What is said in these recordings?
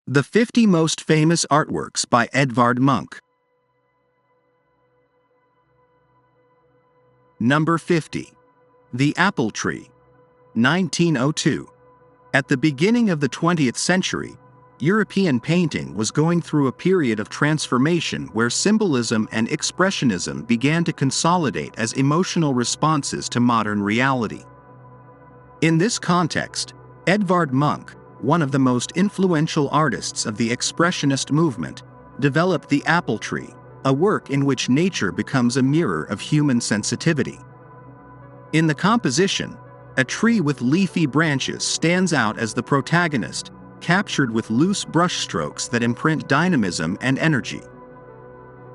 The 50 Most Famous Artworks by Edvard Munch. Number 50. The Apple Tree, 1902. At the beginning of the 20th century, European painting was going through a period of transformation where symbolism and expressionism began to consolidate as emotional responses to modern reality. In this context, Edvard Munch, one of the most influential artists of the expressionist movement, developed the apple tree, a work in which nature becomes a mirror of human sensitivity. In the composition, a tree with leafy branches stands out as the protagonist, captured with loose brushstrokes that imprint dynamism and energy.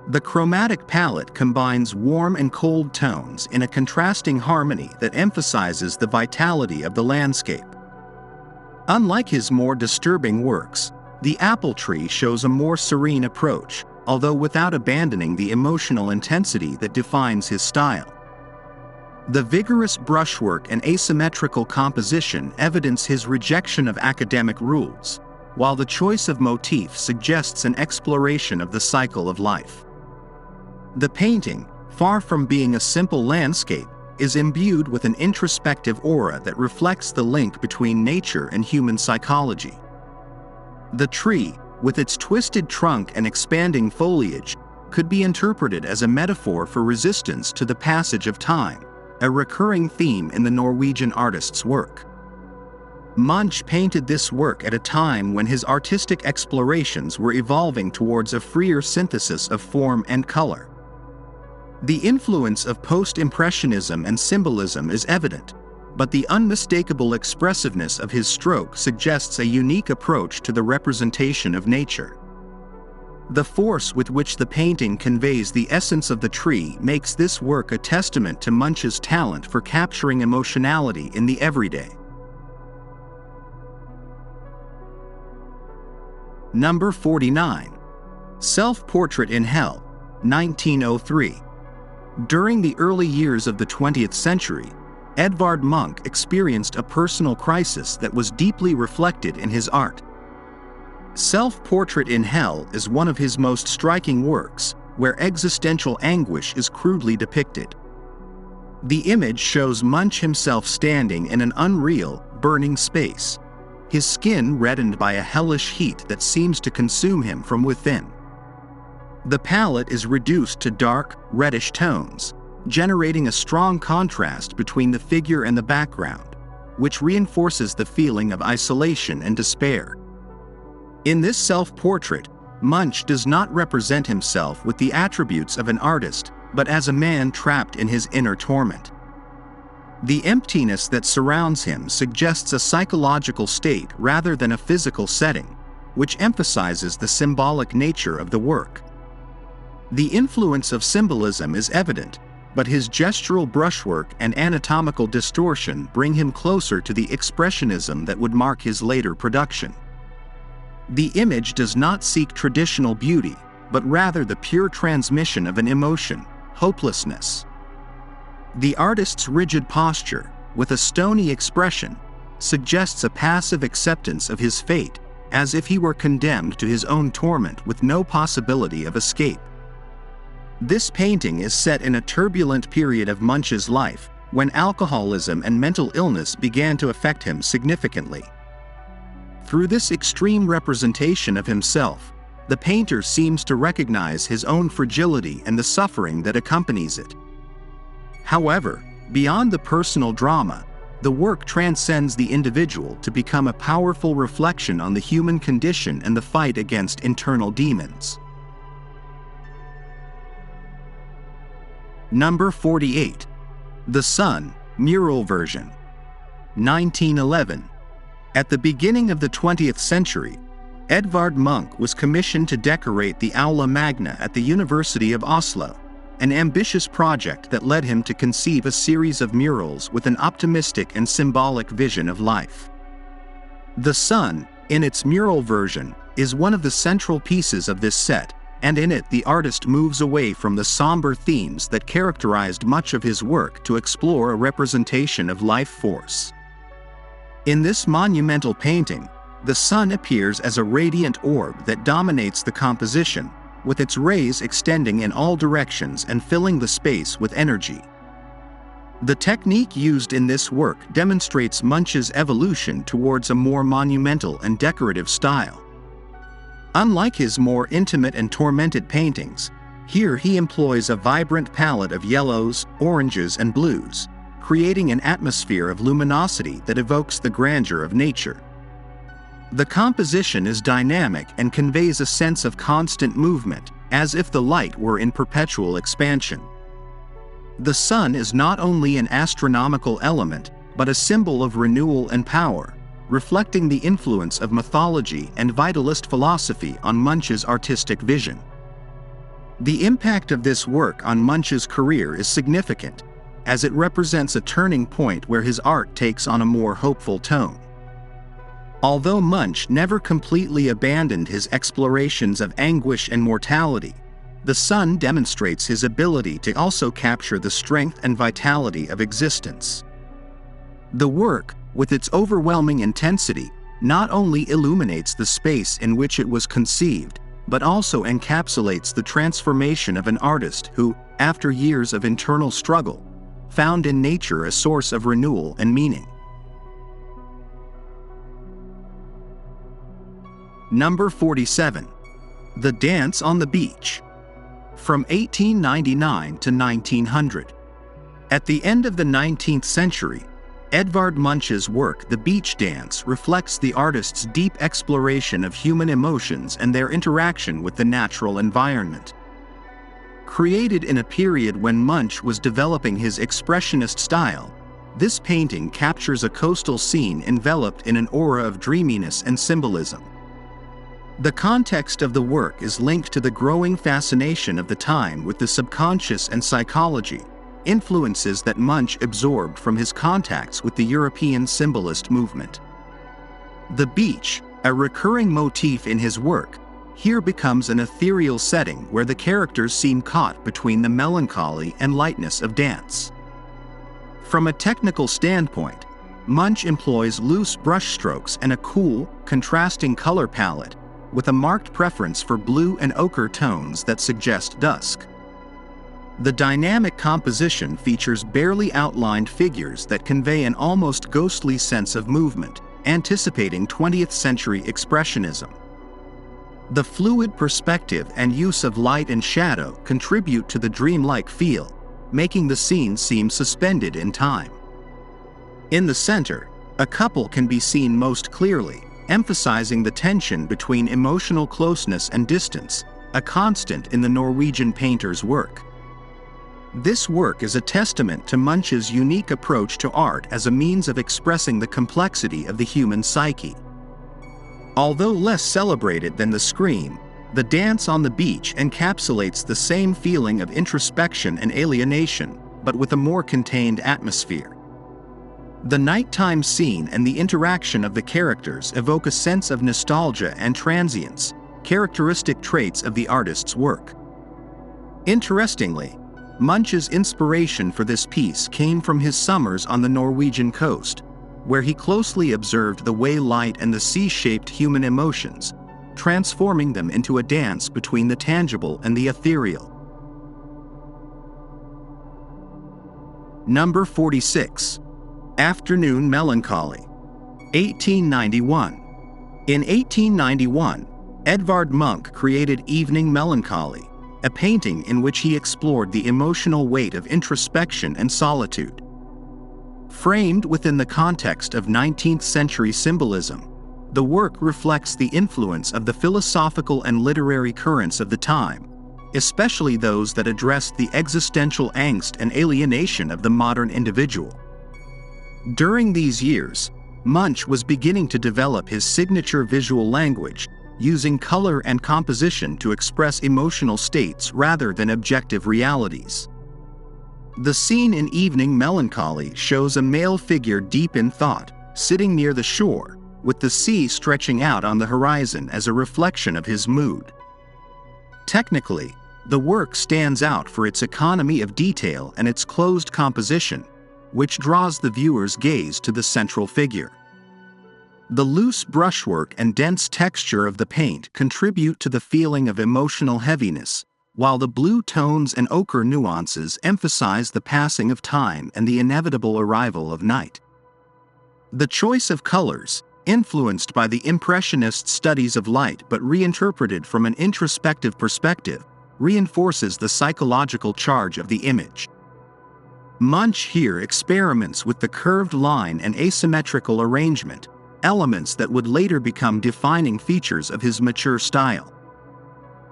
The chromatic palette combines warm and cold tones in a contrasting harmony that emphasizes the vitality of the landscape. Unlike his more disturbing works, the apple tree shows a more serene approach, although without abandoning the emotional intensity that defines his style. The vigorous brushwork and asymmetrical composition evidence his rejection of academic rules, while the choice of motif suggests an exploration of the cycle of life. The painting, far from being a simple landscape, is imbued with an introspective aura that reflects the link between nature and human psychology. The tree, with its twisted trunk and expanding foliage, could be interpreted as a metaphor for resistance to the passage of time, a recurring theme in the Norwegian artist's work. Munch painted this work at a time when his artistic explorations were evolving towards a freer synthesis of form and color. The influence of post-impressionism and symbolism is evident, but the unmistakable expressiveness of his stroke suggests a unique approach to the representation of nature. The force with which the painting conveys the essence of the tree makes this work a testament to Munch's talent for capturing emotionality in the everyday. Number 49. Self-Portrait in Hell, 1903. During the early years of the 20th century, Edvard Munch experienced a personal crisis that was deeply reflected in his art. Self-Portrait in Hell is one of his most striking works, where existential anguish is crudely depicted. The image shows Munch himself standing in an unreal, burning space, his skin reddened by a hellish heat that seems to consume him from within. The palette is reduced to dark, reddish tones, generating a strong contrast between the figure and the background, which reinforces the feeling of isolation and despair. In this self-portrait, Munch does not represent himself with the attributes of an artist, but as a man trapped in his inner torment. The emptiness that surrounds him suggests a psychological state rather than a physical setting, which emphasizes the symbolic nature of the work. The influence of symbolism is evident, but his gestural brushwork and anatomical distortion bring him closer to the expressionism that would mark his later production. The image does not seek traditional beauty, but rather the pure transmission of an emotion, hopelessness. The artist's rigid posture, with a stony expression, suggests a passive acceptance of his fate, as if he were condemned to his own torment with no possibility of escape. This painting is set in a turbulent period of Munch's life, when alcoholism and mental illness began to affect him significantly. Through this extreme representation of himself, the painter seems to recognize his own fragility and the suffering that accompanies it. However, beyond the personal drama, the work transcends the individual to become a powerful reflection on the human condition and the fight against internal demons. Number 48. The Sun, Mural Version, 1911. At the beginning of the 20th century, Edvard Munch was commissioned to decorate the Aula Magna at the University of Oslo, an ambitious project that led him to conceive a series of murals with an optimistic and symbolic vision of life. The sun, in its mural version, is one of the central pieces of this set, and in it the artist moves away from the somber themes that characterized much of his work to explore a representation of life force. In this monumental painting, The sun appears as a radiant orb that dominates the composition, with its rays extending in all directions and filling the space with energy. The technique used in this work demonstrates Munch's evolution towards a more monumental and decorative style. Unlike his more intimate and tormented paintings, here he employs a vibrant palette of yellows, oranges, and blues, creating an atmosphere of luminosity that evokes the grandeur of nature. The composition is dynamic and conveys a sense of constant movement, as if the light were in perpetual expansion. The sun is not only an astronomical element, but a symbol of renewal and power, reflecting the influence of mythology and vitalist philosophy on Munch's artistic vision. The impact of this work on Munch's career is significant, as it represents a turning point where his art takes on a more hopeful tone. Although Munch never completely abandoned his explorations of anguish and mortality, the sun demonstrates his ability to also capture the strength and vitality of existence. The work, with its overwhelming intensity, not only illuminates the space in which it was conceived, but also encapsulates the transformation of an artist who, after years of internal struggle, found in nature a source of renewal and meaning. Number 47. The Dance on the Beach. From 1899 to 1900. At the end of the 19th century, Edvard Munch's work The Beach Dance reflects the artist's deep exploration of human emotions and their interaction with the natural environment. Created in a period when Munch was developing his expressionist style, this painting captures a coastal scene enveloped in an aura of dreaminess and symbolism. The context of the work is linked to the growing fascination of the time with the subconscious and psychology, influences that Munch absorbed from his contacts with the European symbolist movement. The beach, a recurring motif in his work, here becomes an ethereal setting where the characters seem caught between the melancholy and lightness of dance. From a technical standpoint, Munch employs loose brushstrokes and a cool, contrasting color palette, with a marked preference for blue and ochre tones that suggest dusk. The dynamic composition features barely outlined figures that convey an almost ghostly sense of movement, anticipating 20th century expressionism. The fluid perspective and use of light and shadow contribute to the dreamlike feel, making the scene seem suspended in time. In the center, a couple can be seen most clearly, emphasizing the tension between emotional closeness and distance, a constant in the Norwegian painter's work. This work is a testament to Munch's unique approach to art as a means of expressing the complexity of the human psyche. Although less celebrated than the Scream, The Dance on the Beach encapsulates the same feeling of introspection and alienation, but with a more contained atmosphere. The nighttime scene and the interaction of the characters evoke a sense of nostalgia and transience, characteristic traits of the artist's work. Interestingly, Munch's inspiration for this piece came from his summers on the Norwegian coast, where he closely observed the way light and the sea shaped human emotions, transforming them into a dance between the tangible and the ethereal. Number 46. Afternoon Melancholy. 1891. In 1891, Edvard Munch created Evening Melancholy, a painting in which he explored the emotional weight of introspection and solitude. Framed within the context of 19th century symbolism, the work reflects the influence of the philosophical and literary currents of the time, especially those that addressed the existential angst and alienation of the modern individual. During these years, Munch was beginning to develop his signature visual language, using color and composition to express emotional states rather than objective realities. The scene in Evening Melancholy shows a male figure deep in thought, sitting near the shore, with the sea stretching out on the horizon as a reflection of his mood. Technically, the work stands out for its economy of detail and its closed composition, which draws the viewer's gaze to the central figure. The loose brushwork and dense texture of the paint contribute to the feeling of emotional heaviness, while the blue tones and ochre nuances emphasize the passing of time and the inevitable arrival of night. The choice of colors, influenced by the Impressionist studies of light but reinterpreted from an introspective perspective, reinforces the psychological charge of the image. Munch here experiments with the curved line and asymmetrical arrangement, elements that would later become defining features of his mature style.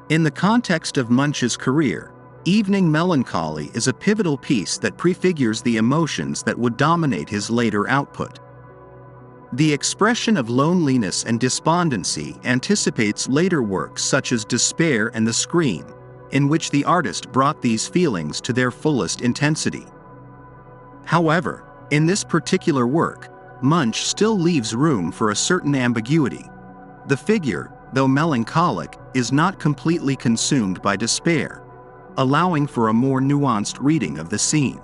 In the context of Munch's career, Evening Melancholy is a pivotal piece that prefigures the emotions that would dominate his later output. The expression of loneliness and despondency anticipates later works such as Despair and The Scream, in which the artist brought these feelings to their fullest intensity. However, in this particular work, Munch still leaves room for a certain ambiguity. The figure, though melancholic, is not completely consumed by despair, allowing for a more nuanced reading of the scene.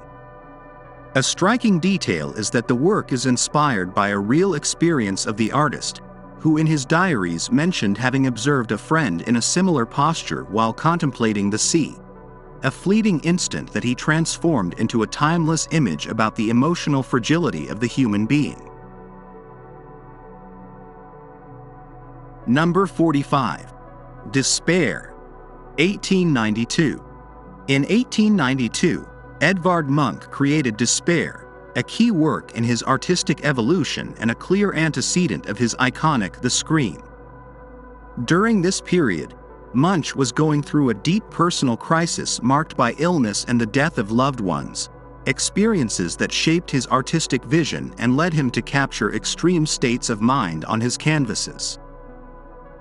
A striking detail is that the work is inspired by a real experience of the artist, who in his diaries mentioned having observed a friend in a similar posture while contemplating the sea, a fleeting instant that he transformed into a timeless image about the emotional fragility of the human being. Number 45. Despair, 1892. In 1892, Edvard Munch created Despair, a key work in his artistic evolution and a clear antecedent of his iconic The Scream. During this period, Munch was going through a deep personal crisis marked by illness and the death of loved ones, experiences that shaped his artistic vision and led him to capture extreme states of mind on his canvases.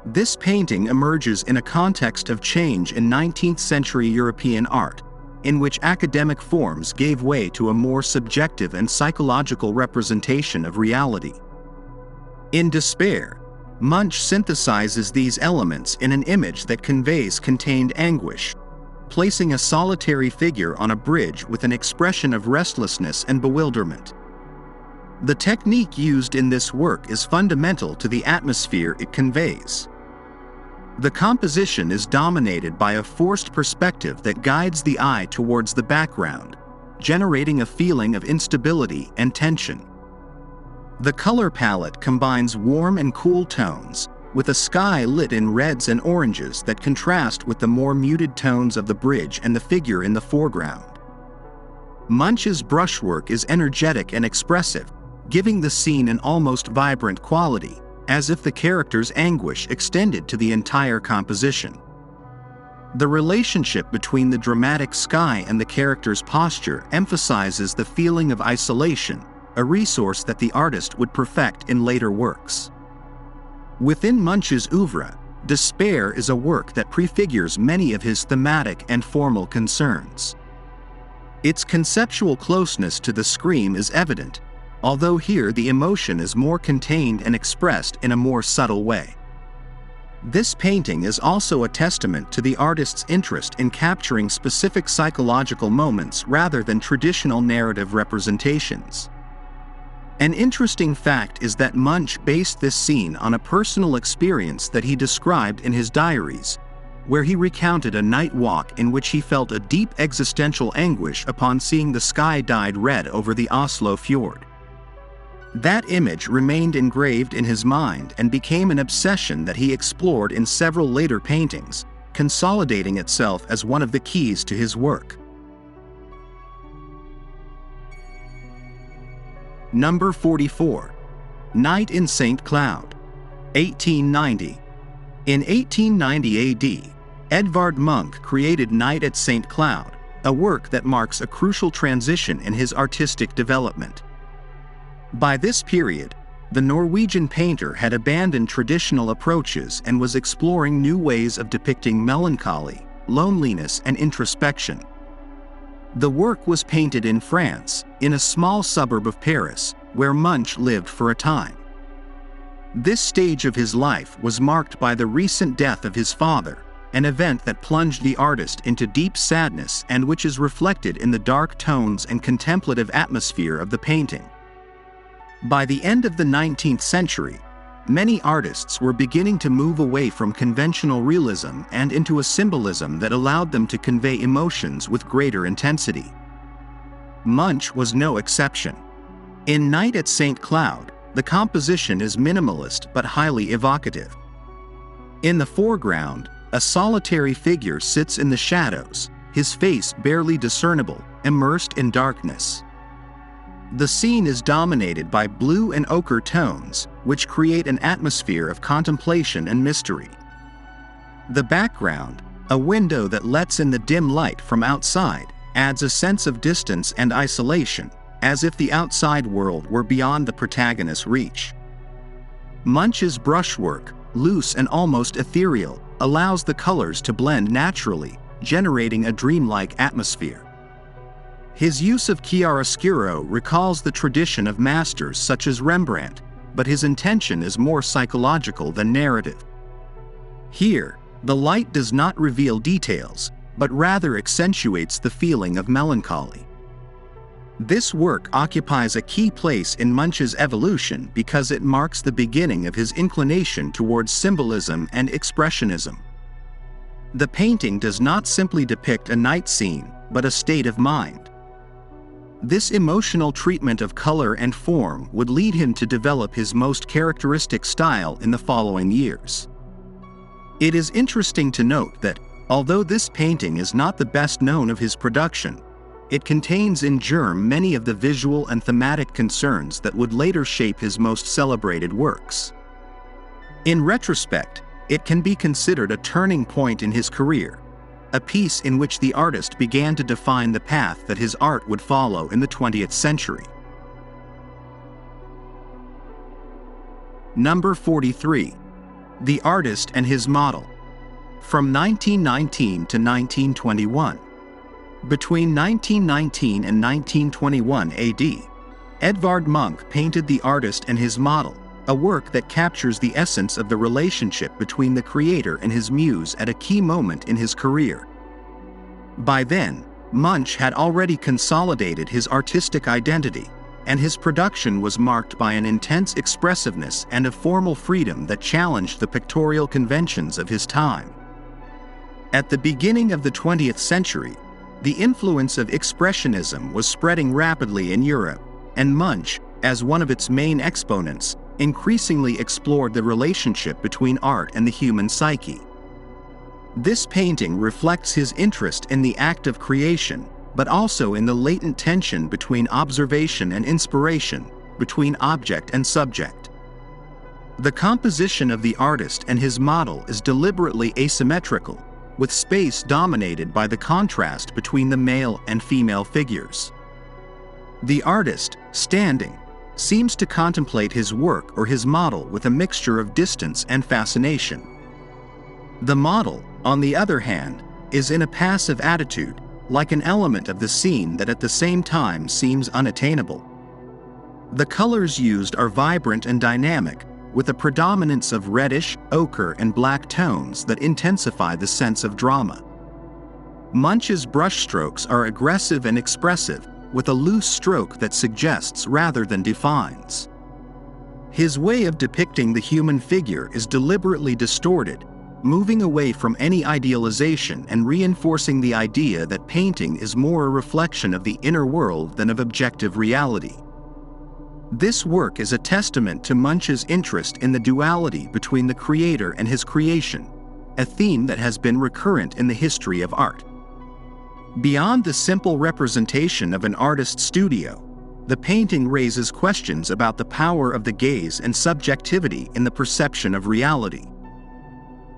This painting emerges in a context of change in 19th-century European art, in which academic forms gave way to a more subjective and psychological representation of reality. In Despair, Munch synthesizes these elements in an image that conveys contained anguish, placing a solitary figure on a bridge with an expression of restlessness and bewilderment. The technique used in this work is fundamental to the atmosphere it conveys. The composition is dominated by a forced perspective that guides the eye towards the background, generating a feeling of instability and tension. The color palette combines warm and cool tones, with a sky lit in reds and oranges that contrast with the more muted tones of the bridge and the figure in the foreground. Munch's brushwork is energetic and expressive, giving the scene an almost vibrant quality, as if the character's anguish extended to the entire composition. The relationship between the dramatic sky and the character's posture emphasizes the feeling of isolation, a resource that the artist would perfect in later works. Within Munch's oeuvre, Despair is a work that prefigures many of his thematic and formal concerns. Its conceptual closeness to The Scream is evident, although here the emotion is more contained and expressed in a more subtle way. This painting is also a testament to the artist's interest in capturing specific psychological moments rather than traditional narrative representations. An interesting fact is that Munch based this scene on a personal experience that he described in his diaries, where he recounted a night walk in which he felt a deep existential anguish upon seeing the sky dyed red over the Oslo fjord. That image remained engraved in his mind and became an obsession that he explored in several later paintings, consolidating itself as one of the keys to his work. Number 44. Night in St. Cloud, 1890. In 1890 AD, Edvard Munch created Night at St. Cloud, a work that marks a crucial transition in his artistic development. By this period, the Norwegian painter had abandoned traditional approaches and was exploring new ways of depicting melancholy, loneliness, and introspection. The work was painted in France, in a small suburb of Paris, where Munch lived for a time. This stage of his life was marked by the recent death of his father, an event that plunged the artist into deep sadness and which is reflected in the dark tones and contemplative atmosphere of the painting. By the end of the 19th century, many artists were beginning to move away from conventional realism and into a symbolism that allowed them to convey emotions with greater intensity. Munch was no exception. In Night at St. Cloud, the composition is minimalist but highly evocative. In the foreground, a solitary figure sits in the shadows, his face barely discernible, immersed in darkness. The scene is dominated by blue and ochre tones, which create an atmosphere of contemplation and mystery. The background, a window that lets in the dim light from outside, adds a sense of distance and isolation, as if the outside world were beyond the protagonist's reach. Munch's brushwork, loose and almost ethereal, allows the colors to blend naturally, generating a dreamlike atmosphere. His use of chiaroscuro recalls the tradition of masters such as Rembrandt, but his intention is more psychological than narrative. Here, the light does not reveal details, but rather accentuates the feeling of melancholy. This work occupies a key place in Munch's evolution because it marks the beginning of his inclination towards symbolism and expressionism. The painting does not simply depict a night scene, but a state of mind. This emotional treatment of color and form would lead him to develop his most characteristic style in the following years. It is interesting to note that, although this painting is not the best known of his production, it contains in germ many of the visual and thematic concerns that would later shape his most celebrated works. In retrospect, it can be considered a turning point in his career, a piece in which the artist began to define the path that his art would follow in the 20th century. Number 43. The Artist and His Model. From 1919 to 1921. Between 1919 and 1921 AD, Edvard Munch painted The Artist and His Model, a work that captures the essence of the relationship between the creator and his muse at a key moment in his career. By then, Munch had already consolidated his artistic identity, and his production was marked by an intense expressiveness and a formal freedom that challenged the pictorial conventions of his time. At the beginning of the 20th century, the influence of Expressionism was spreading rapidly in Europe, and Munch, as one of its main exponents, increasingly explored the relationship between art and the human psyche. This painting reflects his interest in the act of creation, but also in the latent tension between observation and inspiration, between object and subject. The composition of the artist and his model is deliberately asymmetrical, with space dominated by the contrast between the male and female figures. The artist, standing, seems to contemplate his work or his model with a mixture of distance and fascination. The model, on the other hand, is in a passive attitude, like an element of the scene that at the same time seems unattainable. The colors used are vibrant and dynamic, with a predominance of reddish, ochre, and black tones that intensify the sense of drama. Munch's brushstrokes are aggressive and expressive, with a loose stroke that suggests rather than defines. His way of depicting the human figure is deliberately distorted, moving away from any idealization and reinforcing the idea that painting is more a reflection of the inner world than of objective reality. This work is a testament to Munch's interest in the duality between the creator and his creation, a theme that has been recurrent in the history of art. Beyond the simple representation of an artist's studio, the painting raises questions about the power of the gaze and subjectivity in the perception of reality.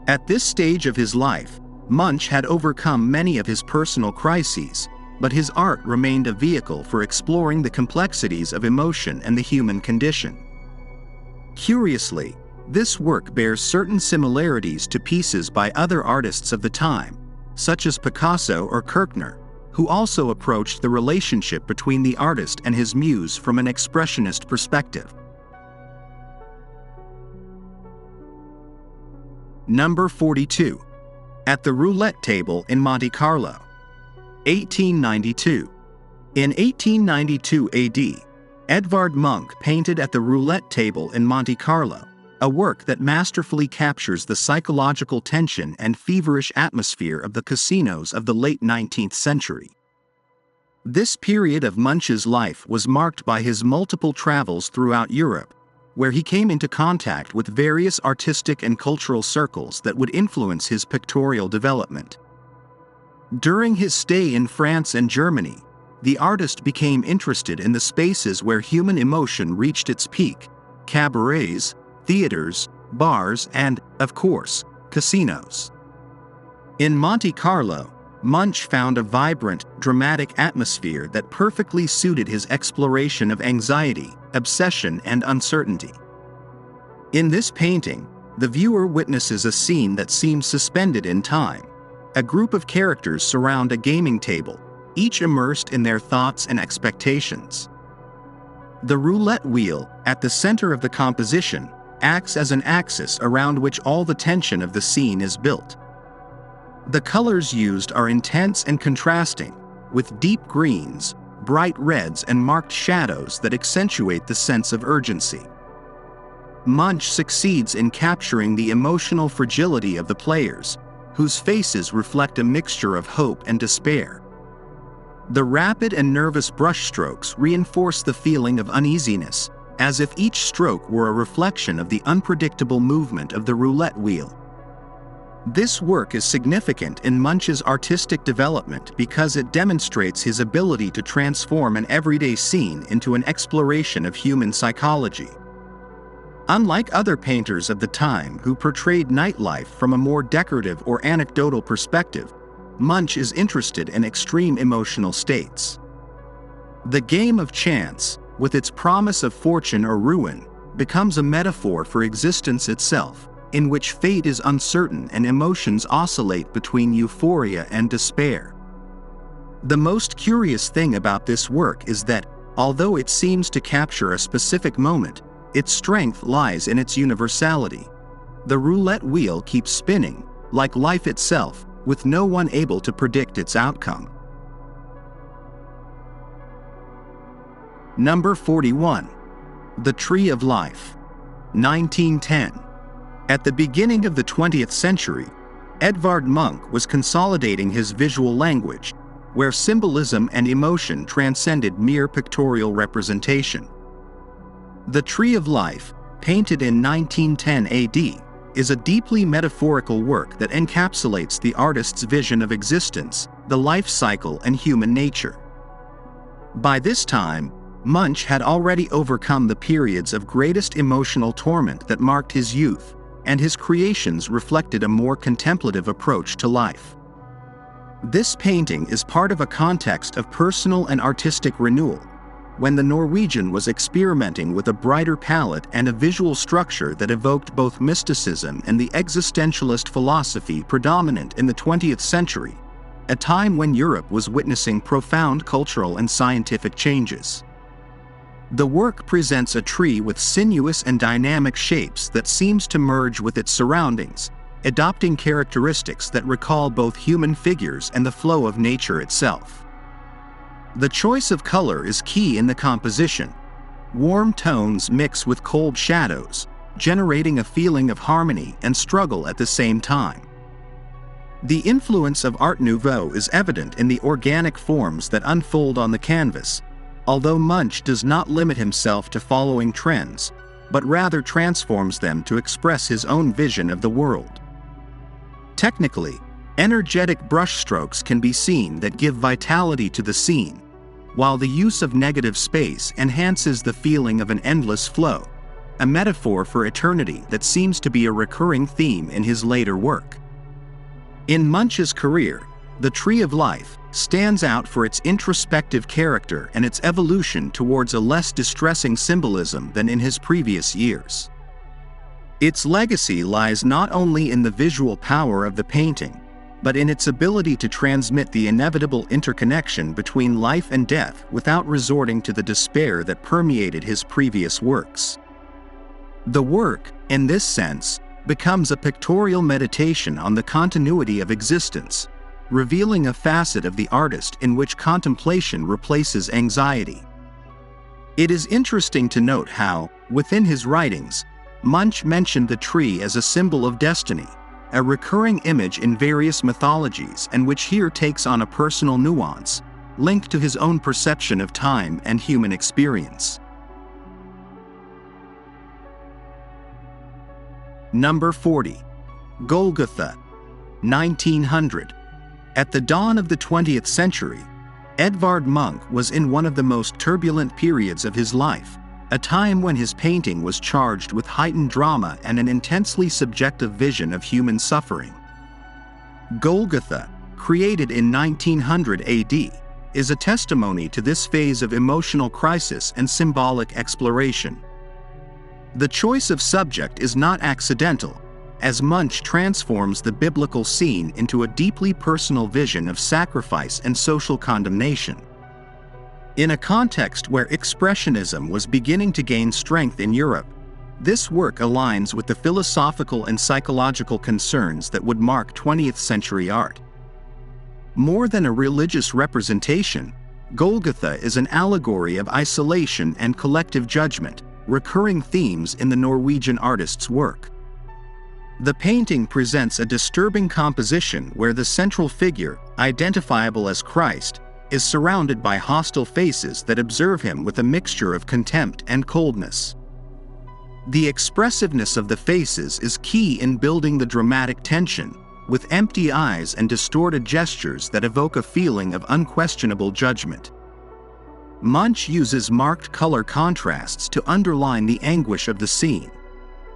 At this stage of his life, Munch had overcome many of his personal crises, but his art remained a vehicle for exploring the complexities of emotion and the human condition. Curiously, this work bears certain similarities to pieces by other artists of the time, such as Picasso or Kirchner, who also approached the relationship between the artist and his muse from an expressionist perspective. Number 42. At the Roulette Table in Monte Carlo. 1892. In 1892 AD, Edvard Munch painted At the Roulette Table in Monte Carlo, a work that masterfully captures the psychological tension and feverish atmosphere of the casinos of the late 19th century. This period of Munch's life was marked by his multiple travels throughout Europe, where he came into contact with various artistic and cultural circles that would influence his pictorial development. During his stay in France and Germany, the artist became interested in the spaces where human emotion reached its peak: cabarets, theaters, bars, and, of course, casinos. In Monte Carlo, Munch found a vibrant, dramatic atmosphere that perfectly suited his exploration of anxiety, obsession, and uncertainty. In this painting, the viewer witnesses a scene that seems suspended in time. A group of characters surround a gaming table, each immersed in their thoughts and expectations. The roulette wheel, at the center of the composition, acts as an axis around which all the tension of the scene is built. The colors used are intense and contrasting, with deep greens, bright reds, and marked shadows that accentuate the sense of urgency. Munch succeeds in capturing the emotional fragility of the players, whose faces reflect a mixture of hope and despair. The rapid and nervous brushstrokes reinforce the feeling of uneasiness, as if each stroke were a reflection of the unpredictable movement of the roulette wheel. This work is significant in Munch's artistic development because it demonstrates his ability to transform an everyday scene into an exploration of human psychology. Unlike other painters of the time who portrayed nightlife from a more decorative or anecdotal perspective, Munch is interested in extreme emotional states. The game of chance, with its promise of fortune or ruin, becomes a metaphor for existence itself, in which fate is uncertain and emotions oscillate between euphoria and despair. The most curious thing about this work is that, although it seems to capture a specific moment, its strength lies in its universality. The roulette wheel keeps spinning, like life itself, with no one able to predict its outcome. Number 41. The Tree of Life, 1910. At the beginning of the 20th century, Edvard Munch was consolidating his visual language, where symbolism and emotion transcended mere pictorial representation. The Tree of Life, painted in 1910 AD, is a deeply metaphorical work that encapsulates the artist's vision of existence, the life cycle, and human nature. By this time, Munch had already overcome the periods of greatest emotional torment that marked his youth, and his creations reflected a more contemplative approach to life. This painting is part of a context of personal and artistic renewal, when the Norwegian was experimenting with a brighter palette and a visual structure that evoked both mysticism and the existentialist philosophy predominant in the 20th century, a time when Europe was witnessing profound cultural and scientific changes. The work presents a tree with sinuous and dynamic shapes that seems to merge with its surroundings, adopting characteristics that recall both human figures and the flow of nature itself. The choice of color is key in the composition. Warm tones mix with cold shadows, generating a feeling of harmony and struggle at the same time. The influence of Art Nouveau is evident in the organic forms that unfold on the canvas, although Munch does not limit himself to following trends, but rather transforms them to express his own vision of the world. Technically, energetic brushstrokes can be seen that give vitality to the scene, while the use of negative space enhances the feeling of an endless flow, a metaphor for eternity that seems to be a recurring theme in his later work. In Munch's career, The Tree of Life stands out for its introspective character and its evolution towards a less distressing symbolism than in his previous years. Its legacy lies not only in the visual power of the painting, but in its ability to transmit the inevitable interconnection between life and death without resorting to the despair that permeated his previous works. The work, in this sense, becomes a pictorial meditation on the continuity of existence, revealing a facet of the artist in which contemplation replaces anxiety. It is interesting to note how, within his writings, Munch mentioned the tree as a symbol of destiny, a recurring image in various mythologies and which here takes on a personal nuance, linked to his own perception of time and human experience. Number 40. Golgotha, 1900. At the dawn of the 20th century, Edvard Munch was in one of the most turbulent periods of his life, a time when his painting was charged with heightened drama and an intensely subjective vision of human suffering. Golgotha, created in 1900 AD, is a testimony to this phase of emotional crisis and symbolic exploration. The choice of subject is not accidental, as Munch transforms the biblical scene into a deeply personal vision of sacrifice and social condemnation. In a context where Expressionism was beginning to gain strength in Europe, this work aligns with the philosophical and psychological concerns that would mark 20th century art. More than a religious representation, Golgotha is an allegory of isolation and collective judgment, recurring themes in the Norwegian artist's work. The painting presents a disturbing composition where the central figure, identifiable as Christ, is surrounded by hostile faces that observe him with a mixture of contempt and coldness. The expressiveness of the faces is key in building the dramatic tension, with empty eyes and distorted gestures that evoke a feeling of unquestionable judgment. Munch uses marked color contrasts to underline the anguish of the scene.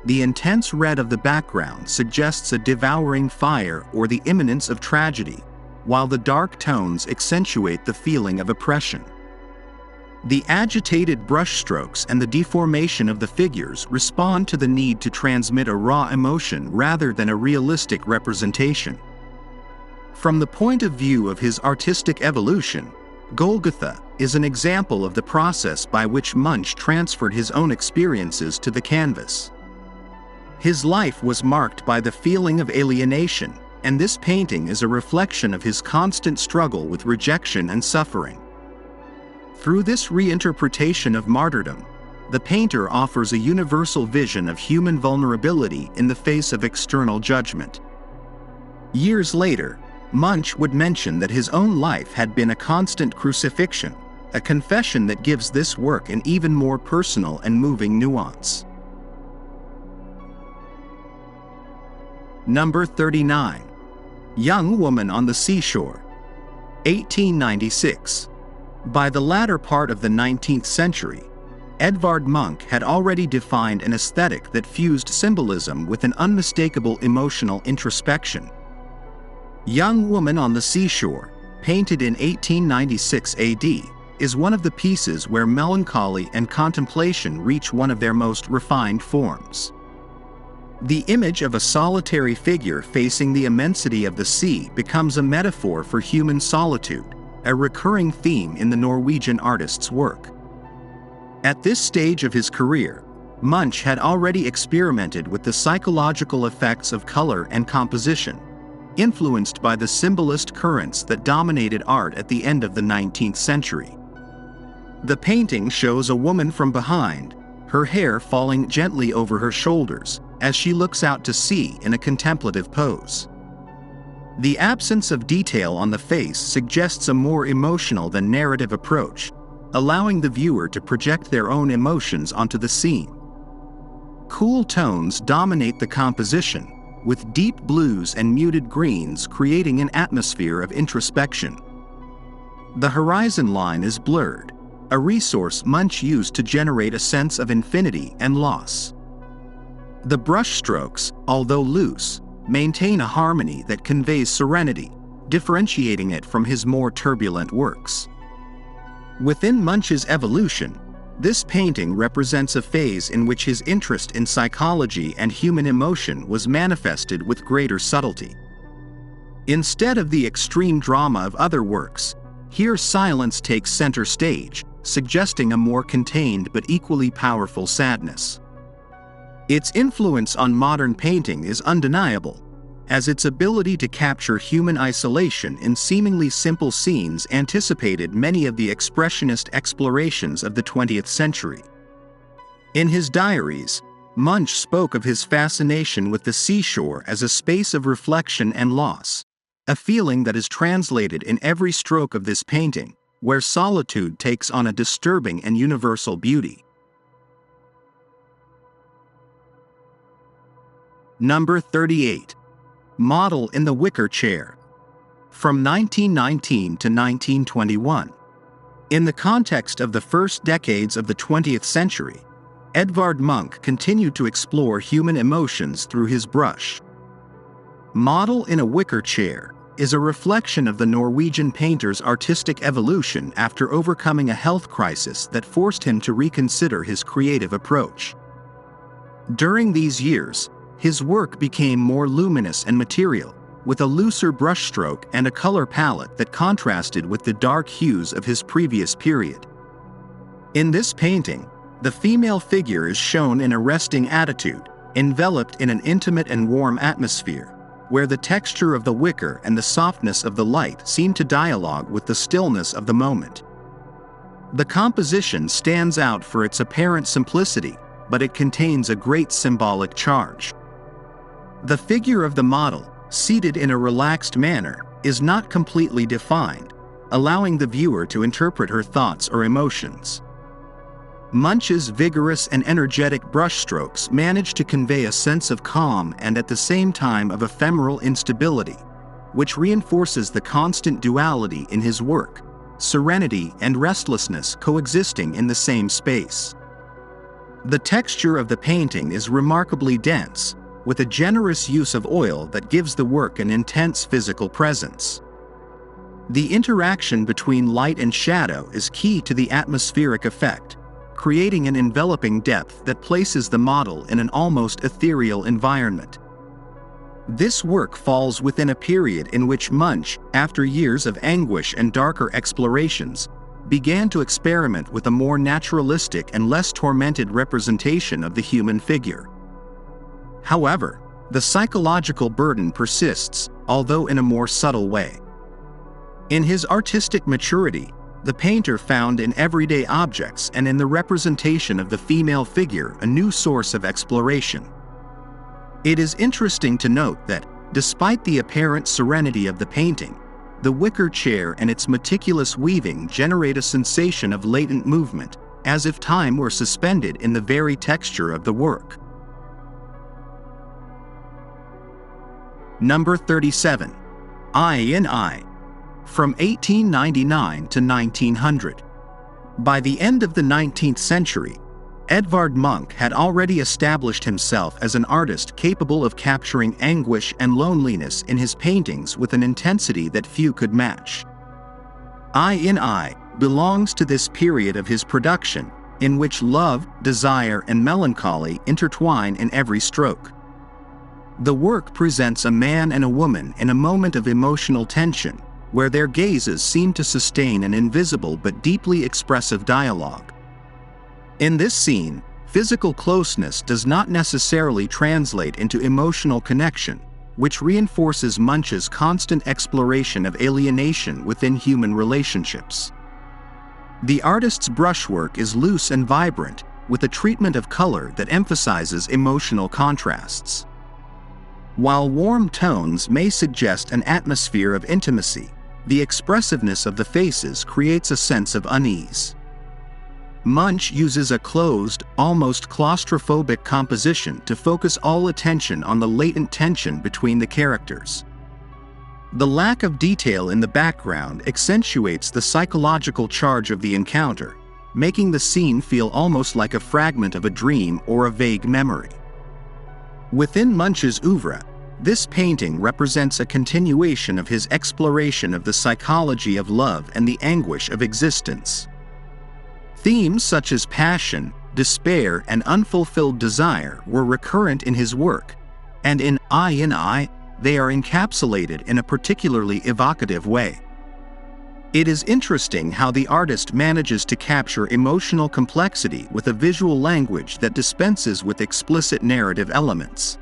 The intense red of the background suggests a devouring fire or the imminence of tragedy, while the dark tones accentuate the feeling of oppression. The agitated brushstrokes and the deformation of the figures respond to the need to transmit a raw emotion rather than a realistic representation. From the point of view of his artistic evolution, Golgotha is an example of the process by which Munch transferred his own experiences to the canvas. His life was marked by the feeling of alienation, and this painting is a reflection of his constant struggle with rejection and suffering. Through this reinterpretation of martyrdom, the painter offers a universal vision of human vulnerability in the face of external judgment. Years later, Munch would mention that his own life had been a constant crucifixion, a confession that gives this work an even more personal and moving nuance. Number 39. Young Woman on the Seashore, 1896. By the latter part of the 19th century, Edvard Munch had already defined an aesthetic that fused symbolism with an unmistakable emotional introspection. Young Woman on the Seashore, painted in 1896 AD, is one of the pieces where melancholy and contemplation reach one of their most refined forms. The image of a solitary figure facing the immensity of the sea becomes a metaphor for human solitude, a recurring theme in the Norwegian artist's work. At this stage of his career, Munch had already experimented with the psychological effects of color and composition, influenced by the symbolist currents that dominated art at the end of the 19th century. The painting shows a woman from behind, her hair falling gently over her shoulders, as she looks out to sea in a contemplative pose. The absence of detail on the face suggests a more emotional than narrative approach, allowing the viewer to project their own emotions onto the scene. Cool tones dominate the composition, with deep blues and muted greens creating an atmosphere of introspection. The horizon line is blurred, a resource Munch used to generate a sense of infinity and loss. The brushstrokes, although loose, maintain a harmony that conveys serenity, differentiating it from his more turbulent works. Within Munch's evolution, this painting represents a phase in which his interest in psychology and human emotion was manifested with greater subtlety. Instead of the extreme drama of other works, here silence takes center stage, suggesting a more contained but equally powerful sadness. Its influence on modern painting is undeniable, as its ability to capture human isolation in seemingly simple scenes anticipated many of the expressionist explorations of the 20th century. In his diaries, Munch spoke of his fascination with the seashore as a space of reflection and loss, a feeling that is translated in every stroke of this painting, where solitude takes on a disturbing and universal beauty. Number 38. Model in the Wicker Chair. From 1919 to 1921. In the context of the first decades of the 20th century, Edvard Munch continued to explore human emotions through his brush. Model in a Wicker Chair is a reflection of the Norwegian painter's artistic evolution after overcoming a health crisis that forced him to reconsider his creative approach. During these years, his work became more luminous and material, with a looser brushstroke and a color palette that contrasted with the dark hues of his previous period. In this painting, the female figure is shown in a resting attitude, enveloped in an intimate and warm atmosphere, where the texture of the wicker and the softness of the light seem to dialogue with the stillness of the moment. The composition stands out for its apparent simplicity, but it contains a great symbolic charge. The figure of the model, seated in a relaxed manner, is not completely defined, allowing the viewer to interpret her thoughts or emotions. Munch's vigorous and energetic brushstrokes manage to convey a sense of calm and at the same time of ephemeral instability, which reinforces the constant duality in his work, serenity and restlessness coexisting in the same space. The texture of the painting is remarkably dense, with a generous use of oil that gives the work an intense physical presence. The interaction between light and shadow is key to the atmospheric effect, creating an enveloping depth that places the model in an almost ethereal environment. This work falls within a period in which Munch, after years of anguish and darker explorations, began to experiment with a more naturalistic and less tormented representation of the human figure. However, the psychological burden persists, although in a more subtle way. In his artistic maturity, the painter found in everyday objects and in the representation of the female figure a new source of exploration. It is interesting to note that, despite the apparent serenity of the painting, the wicker chair and its meticulous weaving generate a sensation of latent movement, as if time were suspended in the very texture of the work. Number 37. Eye in Eye. From 1899 to 1900. By the end of the 19th century, Edvard Munch had already established himself as an artist capable of capturing anguish and loneliness in his paintings with an intensity that few could match. Eye in Eye belongs to this period of his production, in which love, desire, and melancholy intertwine in every stroke. The work presents a man and a woman in a moment of emotional tension, where their gazes seem to sustain an invisible but deeply expressive dialogue. In this scene, physical closeness does not necessarily translate into emotional connection, which reinforces Munch's constant exploration of alienation within human relationships. The artist's brushwork is loose and vibrant, with a treatment of color that emphasizes emotional contrasts. While warm tones may suggest an atmosphere of intimacy, the expressiveness of the faces creates a sense of unease. Munch uses a closed, almost claustrophobic composition to focus all attention on the latent tension between the characters. The lack of detail in the background accentuates the psychological charge of the encounter, making the scene feel almost like a fragment of a dream or a vague memory. Within Munch's oeuvre, this painting represents a continuation of his exploration of the psychology of love and the anguish of existence. Themes such as passion, despair, and unfulfilled desire were recurrent in his work, and in Eye, they are encapsulated in a particularly evocative way. It is interesting how the artist manages to capture emotional complexity with a visual language that dispenses with explicit narrative elements.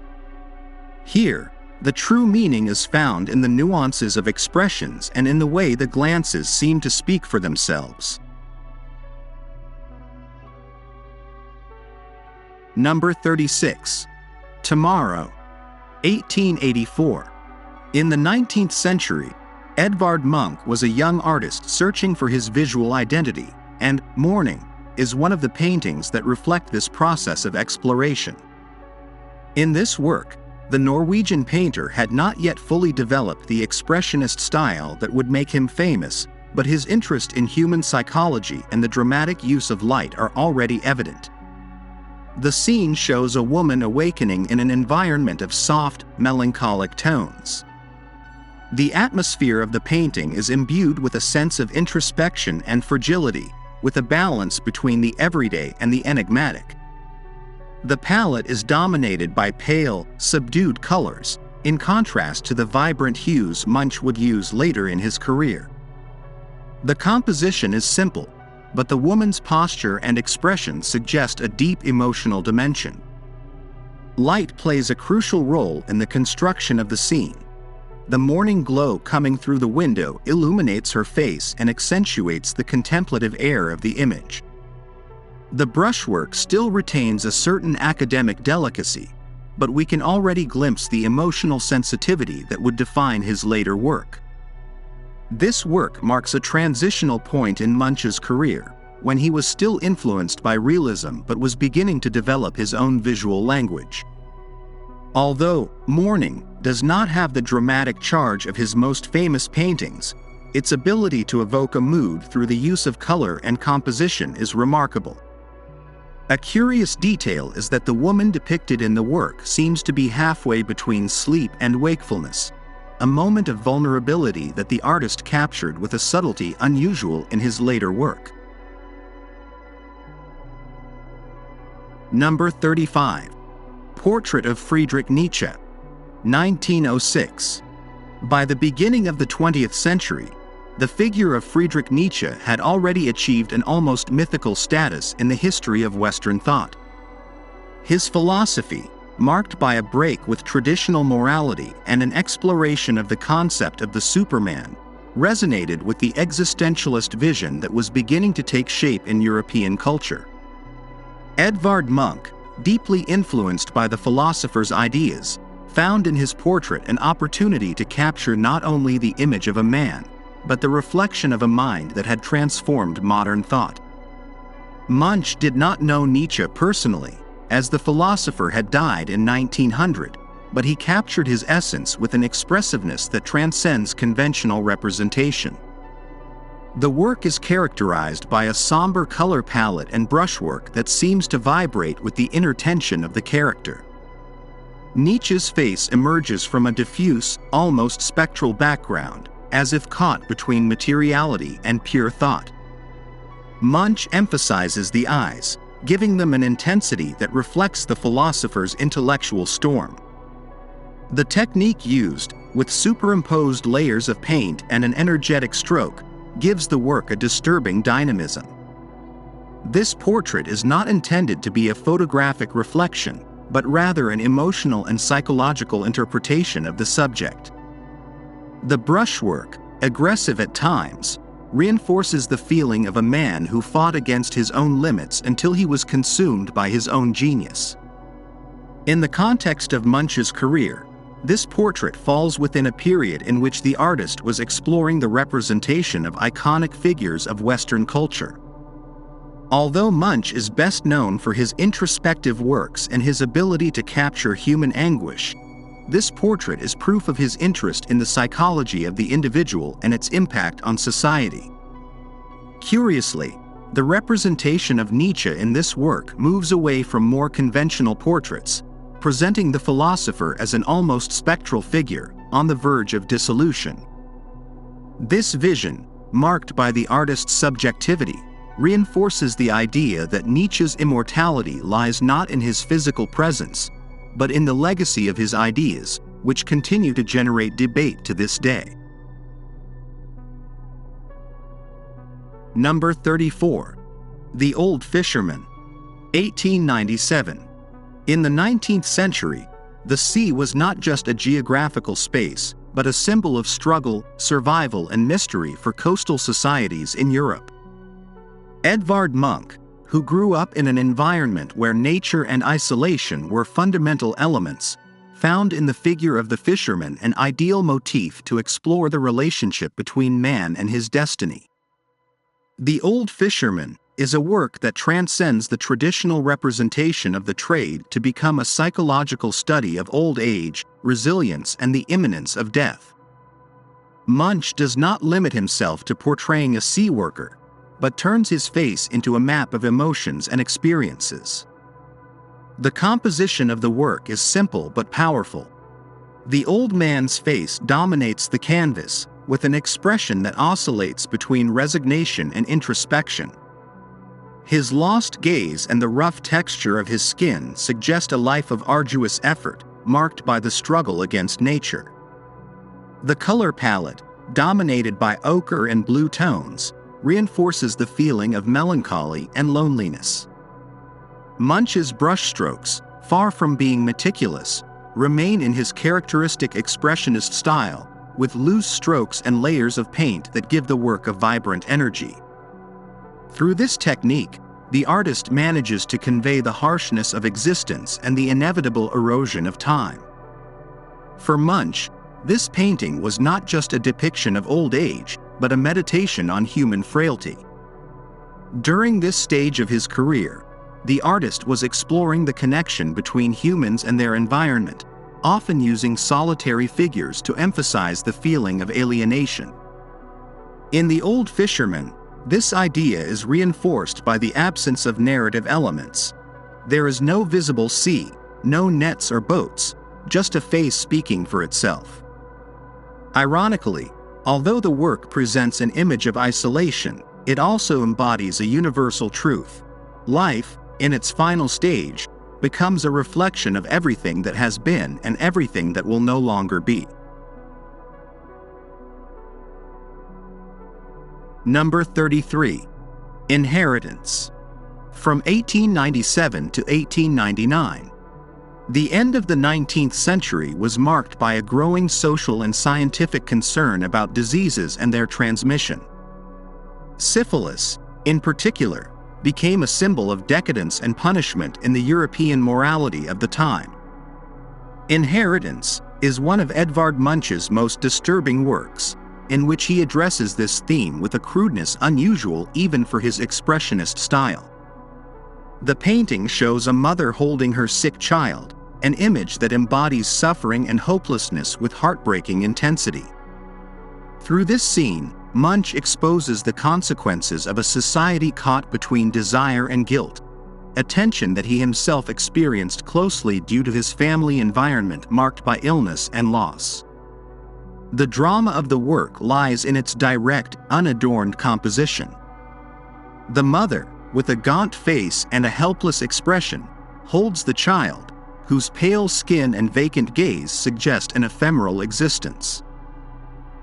Here, the true meaning is found in the nuances of expressions and in the way the glances seem to speak for themselves. Number 36. Tomorrow, 1884. In the 19th century, Edvard Munch was a young artist searching for his visual identity, and Morning is one of the paintings that reflect this process of exploration. In this work, the Norwegian painter had not yet fully developed the expressionist style that would make him famous, but his interest in human psychology and the dramatic use of light are already evident. The scene shows a woman awakening in an environment of soft, melancholic tones. The atmosphere of the painting is imbued with a sense of introspection and fragility, with a balance between the everyday and the enigmatic. The palette is dominated by pale, subdued colors, in contrast to the vibrant hues Munch would use later in his career. The composition is simple, but the woman's posture and expression suggest a deep emotional dimension. Light plays a crucial role in the construction of the scene. The morning glow coming through the window illuminates her face and accentuates the contemplative air of the image. The brushwork still retains a certain academic delicacy, but we can already glimpse the emotional sensitivity that would define his later work. This work marks a transitional point in Munch's career, when he was still influenced by realism but was beginning to develop his own visual language. Although Morning does not have the dramatic charge of his most famous paintings, its ability to evoke a mood through the use of color and composition is remarkable. A curious detail is that the woman depicted in the work seems to be halfway between sleep and wakefulness, a moment of vulnerability that the artist captured with a subtlety unusual in his later work. Number 35. Portrait of Friedrich Nietzsche, 1906. By the beginning of the 20th century, the figure of Friedrich Nietzsche had already achieved an almost mythical status in the history of Western thought. His philosophy, marked by a break with traditional morality and an exploration of the concept of the Superman, resonated with the existentialist vision that was beginning to take shape in European culture. Edvard Munch, deeply influenced by the philosopher's ideas, found in his portrait an opportunity to capture not only the image of a man, but the reflection of a mind that had transformed modern thought. Munch did not know Nietzsche personally, as the philosopher had died in 1900, but he captured his essence with an expressiveness that transcends conventional representation. The work is characterized by a somber color palette and brushwork that seems to vibrate with the inner tension of the character. Nietzsche's face emerges from a diffuse, almost spectral background, as if caught between materiality and pure thought. Munch emphasizes the eyes, giving them an intensity that reflects the philosopher's intellectual storm. The technique used, with superimposed layers of paint and an energetic stroke, gives the work a disturbing dynamism. This portrait is not intended to be a photographic reflection, but rather an emotional and psychological interpretation of the subject. The brushwork, aggressive at times, reinforces the feeling of a man who fought against his own limits until he was consumed by his own genius. In the context of Munch's career, this portrait falls within a period in which the artist was exploring the representation of iconic figures of Western culture. Although Munch is best known for his introspective works and his ability to capture human anguish, this portrait is proof of his interest in the psychology of the individual and its impact on society. Curiously, the representation of Nietzsche in this work moves away from more conventional portraits, presenting the philosopher as an almost spectral figure, on the verge of dissolution. This vision, marked by the artist's subjectivity, reinforces the idea that Nietzsche's immortality lies not in his physical presence, but in the legacy of his ideas, which continue to generate debate to this day. Number 34. The Old Fisherman, 1897. In the 19th century, the sea was not just a geographical space, but a symbol of struggle, survival, and mystery for coastal societies in Europe. Edvard Munch, who grew up in an environment where nature and isolation were fundamental elements, found in the figure of the fisherman an ideal motif to explore the relationship between man and his destiny. The Old Fisherman is a work that transcends the traditional representation of the trade to become a psychological study of old age, resilience, and the imminence of death. Munch does not limit himself to portraying a sea worker, but turns his face into a map of emotions and experiences. The composition of the work is simple but powerful. The old man's face dominates the canvas, with an expression that oscillates between resignation and introspection. His lost gaze and the rough texture of his skin suggest a life of arduous effort, marked by the struggle against nature. The color palette, dominated by ochre and blue tones, reinforces the feeling of melancholy and loneliness. Munch's brushstrokes, far from being meticulous, remain in his characteristic expressionist style, with loose strokes and layers of paint that give the work a vibrant energy. Through this technique, the artist manages to convey the harshness of existence and the inevitable erosion of time. For Munch, this painting was not just a depiction of old age, but a meditation on human frailty. During this stage of his career, the artist was exploring the connection between humans and their environment, often using solitary figures to emphasize the feeling of alienation. In The Old Fisherman, this idea is reinforced by the absence of narrative elements. There is no visible sea, no nets or boats, just a face speaking for itself. Ironically, although the work presents an image of isolation, it also embodies a universal truth. Life, in its final stage, becomes a reflection of everything that has been and everything that will no longer be. Number 33. Inheritance. From 1897 to 1899. The end of the 19th century was marked by a growing social and scientific concern about diseases and their transmission. Syphilis, in particular, became a symbol of decadence and punishment in the European morality of the time. Inheritance is one of Edvard Munch's most disturbing works, in which he addresses this theme with a crudeness unusual even for his expressionist style. The painting shows a mother holding her sick child, an image that embodies suffering and hopelessness with heartbreaking intensity. Through this scene, Munch exposes the consequences of a society caught between desire and guilt, a tension that he himself experienced closely due to his family environment marked by illness and loss. The drama of the work lies in its direct, unadorned composition. The mother, with a gaunt face and a helpless expression, holds the child, whose pale skin and vacant gaze suggest an ephemeral existence.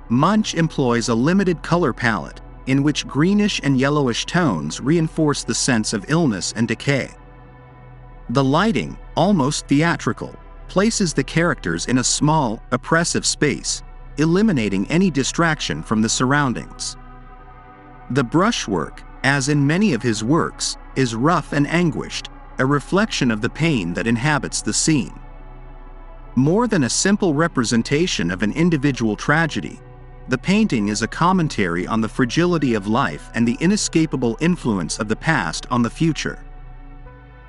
Munch employs a limited color palette, in which greenish and yellowish tones reinforce the sense of illness and decay. The lighting, almost theatrical, places the characters in a small, oppressive space, eliminating any distraction from the surroundings. The brushwork, as in many of his works, is rough and anguished, a reflection of the pain that inhabits the scene. More than a simple representation of an individual tragedy, the painting is a commentary on the fragility of life and the inescapable influence of the past on the future.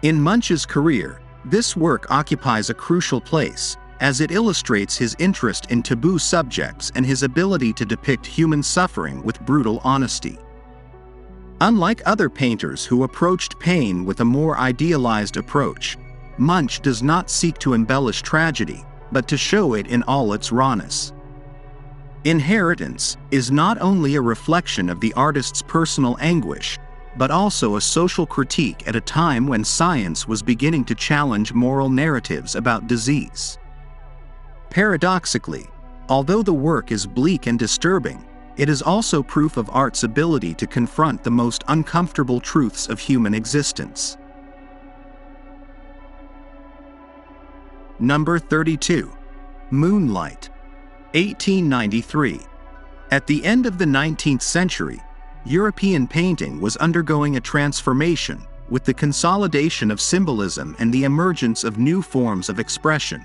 In Munch's career, this work occupies a crucial place, as it illustrates his interest in taboo subjects and his ability to depict human suffering with brutal honesty. Unlike other painters who approached pain with a more idealized approach, Munch does not seek to embellish tragedy, but to show it in all its rawness. Inheritance is not only a reflection of the artist's personal anguish, but also a social critique at a time when science was beginning to challenge moral narratives about disease. Paradoxically, although the work is bleak and disturbing, it is also proof of art's ability to confront the most uncomfortable truths of human existence. Number 32. Moonlight. 1893. At the end of the 19th century, European painting was undergoing a transformation, with the consolidation of symbolism and the emergence of new forms of expression.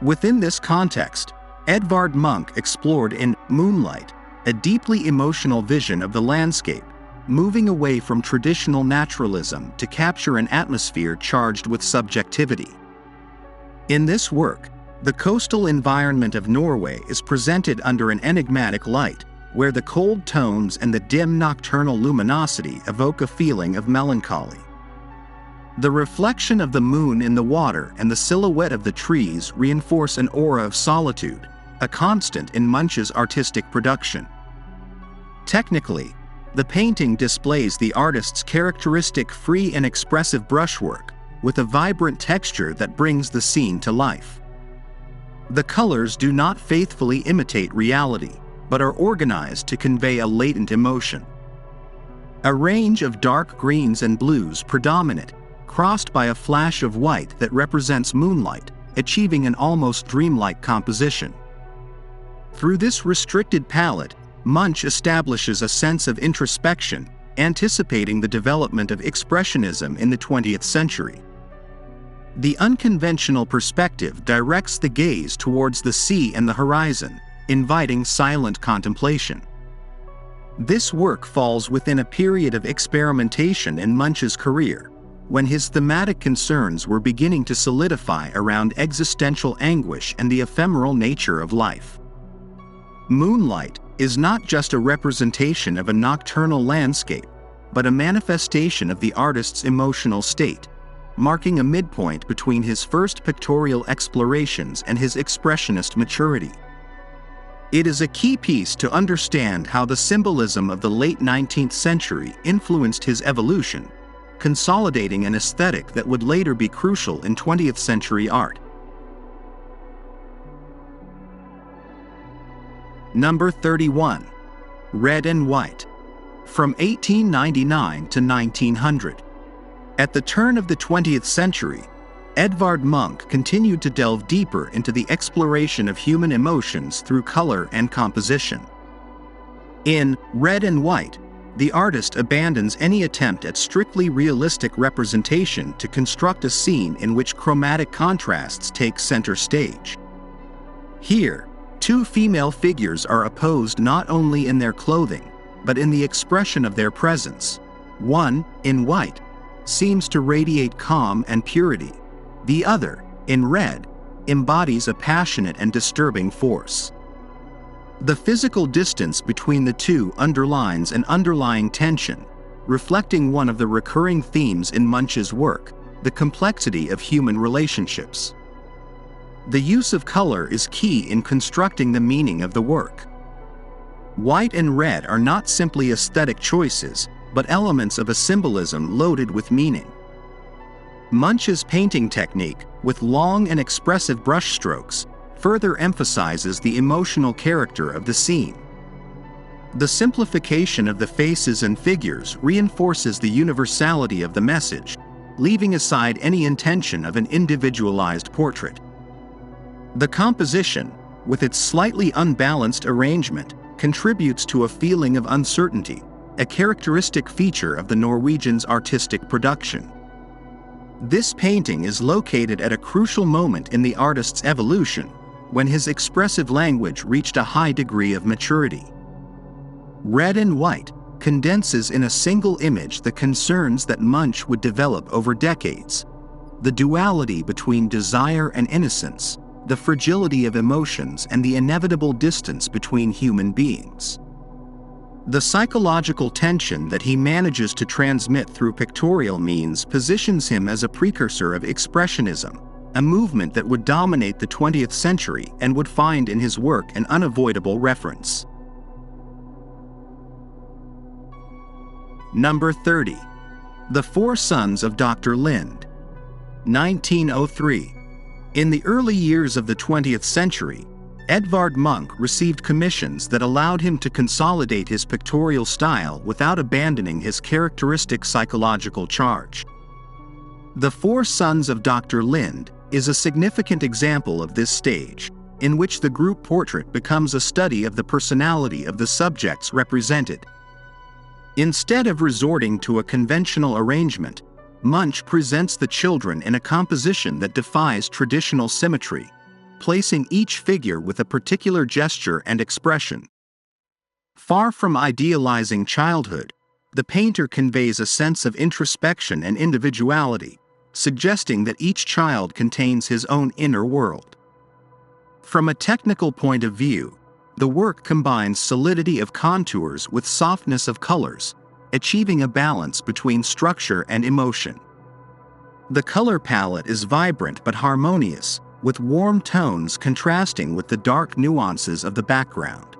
Within this context, Edvard Munch explored in Moonlight a deeply emotional vision of the landscape, moving away from traditional naturalism to capture an atmosphere charged with subjectivity. In this work, the coastal environment of Norway is presented under an enigmatic light, where the cold tones and the dim nocturnal luminosity evoke a feeling of melancholy. The reflection of the moon in the water and the silhouette of the trees reinforce an aura of solitude, a constant in Munch's artistic production. Technically, the painting displays the artist's characteristic free and expressive brushwork, with a vibrant texture that brings the scene to life. The colors do not faithfully imitate reality, but are organized to convey a latent emotion. A range of dark greens and blues predominate, crossed by a flash of white that represents moonlight, achieving an almost dreamlike composition. Through this restricted palette, Munch establishes a sense of introspection, anticipating the development of Expressionism in the 20th century. The unconventional perspective directs the gaze towards the sea and the horizon, inviting silent contemplation. This work falls within a period of experimentation in Munch's career, when his thematic concerns were beginning to solidify around existential anguish and the ephemeral nature of life. Moonlight is not just a representation of a nocturnal landscape, but a manifestation of the artist's emotional state, marking a midpoint between his first pictorial explorations and his expressionist maturity. It is a key piece to understand how the symbolism of the late 19th century influenced his evolution, consolidating an aesthetic that would later be crucial in 20th century art. Number 31. Red and White. From 1899 to 1900. At the turn of the 20th century, Edvard Munch continued to delve deeper into the exploration of human emotions through color and composition. In Red and White, the artist abandons any attempt at strictly realistic representation to construct a scene in which chromatic contrasts take center stage. Here, two female figures are opposed not only in their clothing, but in the expression of their presence. One, in white, seems to radiate calm and purity. The other, in red, embodies a passionate and disturbing force. The physical distance between the two underlines an underlying tension, reflecting one of the recurring themes in Munch's work, the complexity of human relationships. The use of color is key in constructing the meaning of the work. White and red are not simply aesthetic choices, but elements of a symbolism loaded with meaning. Munch's painting technique, with long and expressive brushstrokes, further emphasizes the emotional character of the scene. The simplification of the faces and figures reinforces the universality of the message, leaving aside any intention of an individualized portrait. The composition, with its slightly unbalanced arrangement, contributes to a feeling of uncertainty, a characteristic feature of the Norwegian's artistic production. This painting is located at a crucial moment in the artist's evolution, when his expressive language reached a high degree of maturity. Red and White condenses in a single image the concerns that Munch would develop over decades: the duality between desire and innocence, the fragility of emotions, and the inevitable distance between human beings. The psychological tension that he manages to transmit through pictorial means positions him as a precursor of Expressionism, a movement that would dominate the 20th century and would find in his work an unavoidable reference. Number 30. The Four Sons of Dr. Lind. 1903. In the early years of the 20th century, Edvard Munch received commissions that allowed him to consolidate his pictorial style without abandoning his characteristic psychological charge. The Four Sons of Dr. Lind is a significant example of this stage, in which the group portrait becomes a study of the personality of the subjects represented. Instead of resorting to a conventional arrangement, Munch presents the children in a composition that defies traditional symmetry, placing each figure with a particular gesture and expression. Far from idealizing childhood, the painter conveys a sense of introspection and individuality, suggesting that each child contains his own inner world. From a technical point of view, the work combines solidity of contours with softness of colors, achieving a balance between structure and emotion. The color palette is vibrant but harmonious, with warm tones contrasting with the dark nuances of the background.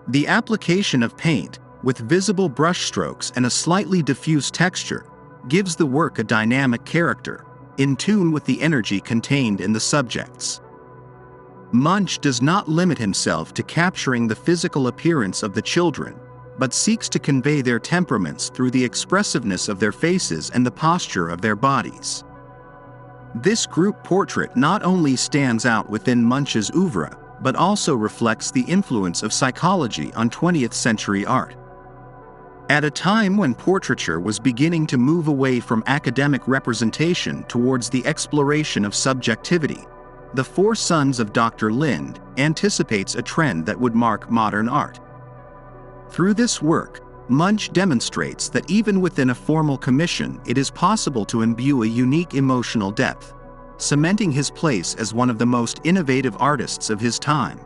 The application of paint, with visible brushstrokes and a slightly diffuse texture, gives the work a dynamic character, in tune with the energy contained in the subjects. Munch does not limit himself to capturing the physical appearance of the children, but seeks to convey their temperaments through the expressiveness of their faces and the posture of their bodies. This group portrait not only stands out within Munch's oeuvre, but also reflects the influence of psychology on 20th century art. At a time when portraiture was beginning to move away from academic representation towards the exploration of subjectivity, The Four Sons of Dr. Lind anticipates a trend that would mark modern art. Through this work, Munch demonstrates that even within a formal commission, it is possible to imbue a unique emotional depth, cementing his place as one of the most innovative artists of his time.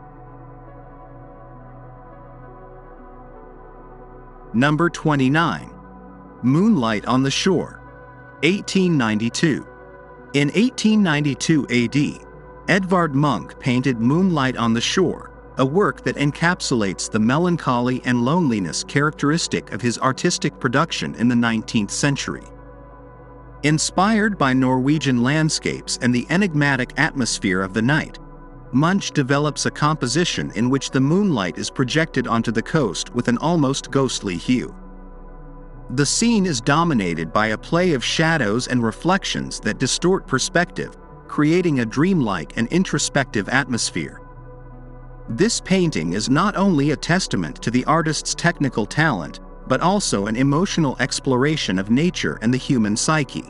Number 29. Moonlight on the Shore, 1892. In 1892 AD, Edvard Munch painted Moonlight on the Shore, a work that encapsulates the melancholy and loneliness characteristic of his artistic production in the 19th century. Inspired by Norwegian landscapes and the enigmatic atmosphere of the night, Munch develops a composition in which the moonlight is projected onto the coast with an almost ghostly hue. The scene is dominated by a play of shadows and reflections that distort perspective, creating a dreamlike and introspective atmosphere. This painting is not only a testament to the artist's technical talent, but also an emotional exploration of nature and the human psyche.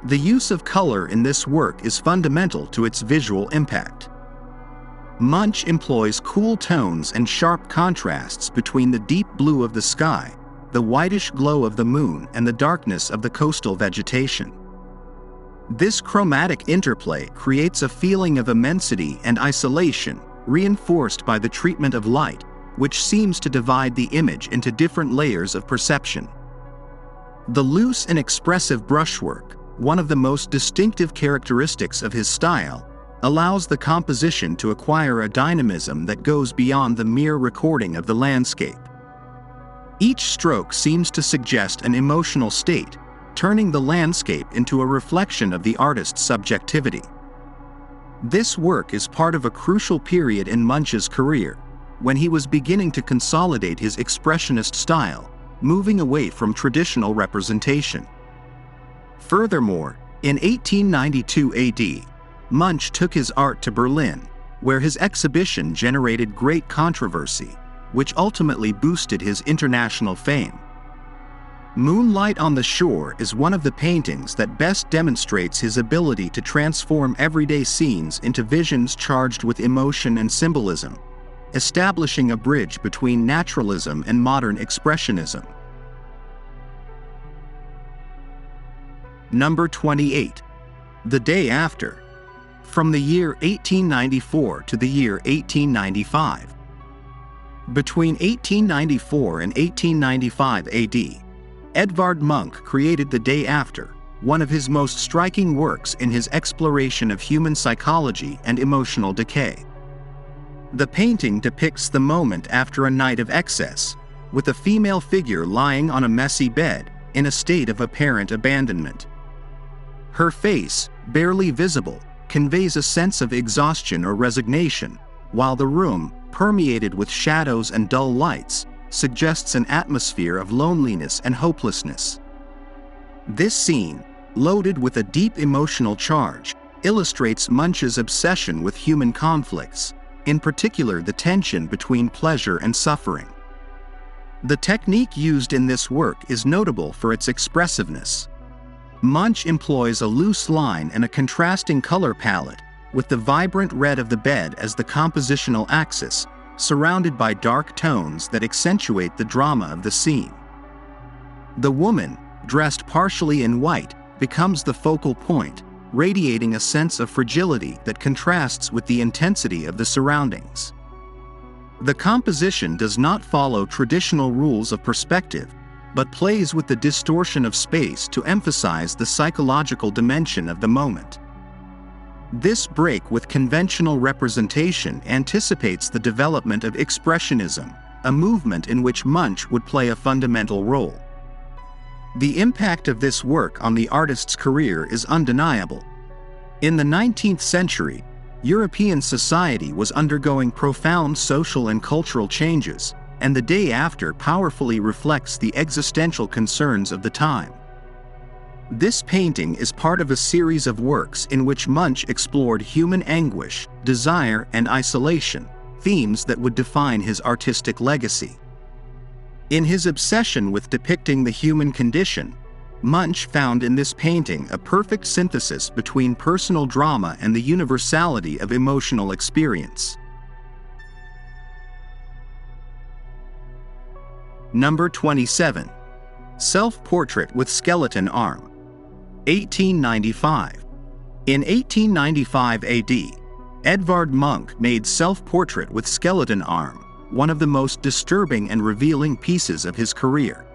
The use of color in this work is fundamental to its visual impact. Munch employs cool tones and sharp contrasts between the deep blue of the sky, the whitish glow of the moon, and the darkness of the coastal vegetation. This chromatic interplay creates a feeling of immensity and isolation, reinforced by the treatment of light, which seems to divide the image into different layers of perception. The loose and expressive brushwork, one of the most distinctive characteristics of his style, allows the composition to acquire a dynamism that goes beyond the mere recording of the landscape. Each stroke seems to suggest an emotional state, turning the landscape into a reflection of the artist's subjectivity. This work is part of a crucial period in Munch's career, when he was beginning to consolidate his expressionist style, moving away from traditional representation. Furthermore, in 1892 AD, Munch took his art to Berlin, where his exhibition generated great controversy, which ultimately boosted his international fame. Moonlight on the Shore is one of the paintings that best demonstrates his ability to transform everyday scenes into visions charged with emotion and symbolism, establishing a bridge between naturalism and modern expressionism. Number 28. The Day After, from the year 1894 to the year 1895. Between 1894 and 1895 AD, Edvard Munch created The Day After, one of his most striking works in his exploration of human psychology and emotional decay. The painting depicts the moment after a night of excess, with a female figure lying on a messy bed, in a state of apparent abandonment. Her face, barely visible, conveys a sense of exhaustion or resignation, while the room, permeated with shadows and dull lights, suggests an atmosphere of loneliness and hopelessness. This scene, loaded with a deep emotional charge, illustrates Munch's obsession with human conflicts, in particular the tension between pleasure and suffering. The technique used in this work is notable for its expressiveness. Munch employs a loose line and a contrasting color palette, with the vibrant red of the bed as the compositional axis, surrounded by dark tones that accentuate the drama of the scene. The woman, dressed partially in white, becomes the focal point, radiating a sense of fragility that contrasts with the intensity of the surroundings. The composition does not follow traditional rules of perspective, but plays with the distortion of space to emphasize the psychological dimension of the moment. This break with conventional representation anticipates the development of expressionism, a movement in which Munch would play a fundamental role. The impact of this work on the artist's career is undeniable. In the 19th century, European society was undergoing profound social and cultural changes, and the day after powerfully reflects the existential concerns of the time. This painting is part of a series of works in which Munch explored human anguish, desire, and isolation, themes that would define his artistic legacy. In his obsession with depicting the human condition, Munch found in this painting a perfect synthesis between personal drama and the universality of emotional experience. Number 27. Self-Portrait with Skeleton Arm. 1895. In 1895 AD, Edvard Munch made Self-Portrait with Skeleton Arm, one of the most disturbing and revealing pieces of his career.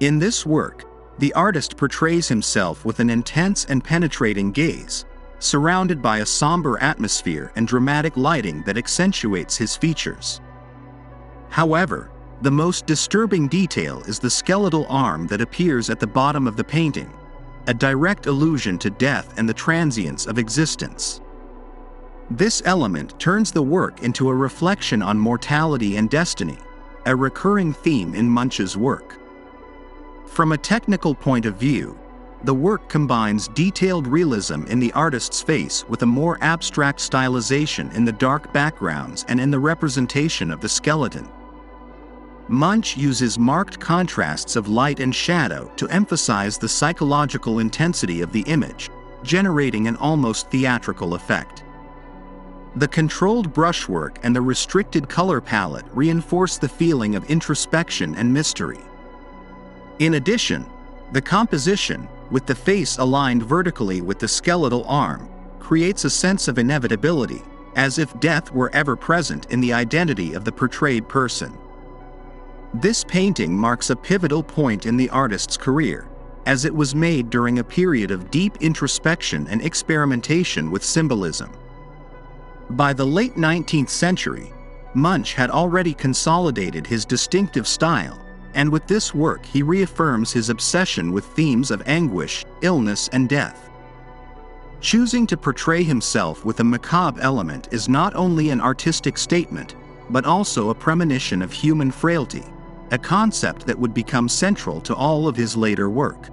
In this work, the artist portrays himself with an intense and penetrating gaze, surrounded by a somber atmosphere and dramatic lighting that accentuates his features. However, the most disturbing detail is the skeletal arm that appears at the bottom of the painting, a direct allusion to death and the transience of existence. This element turns the work into a reflection on mortality and destiny, a recurring theme in Munch's work. From a technical point of view, the work combines detailed realism in the artist's face with a more abstract stylization in the dark backgrounds and in the representation of the skeleton. Munch uses marked contrasts of light and shadow to emphasize the psychological intensity of the image, generating an almost theatrical effect. The controlled brushwork and the restricted color palette reinforce the feeling of introspection and mystery. In addition, the composition, with the face aligned vertically with the skeletal arm, creates a sense of inevitability, as if death were ever present in the identity of the portrayed person. This painting marks a pivotal point in the artist's career, as it was made during a period of deep introspection and experimentation with symbolism. By the late 19th century, Munch had already consolidated his distinctive style, and with this work he reaffirms his obsession with themes of anguish, illness, and death. Choosing to portray himself with a macabre element is not only an artistic statement, but also a premonition of human frailty, a concept that would become central to all of his later work.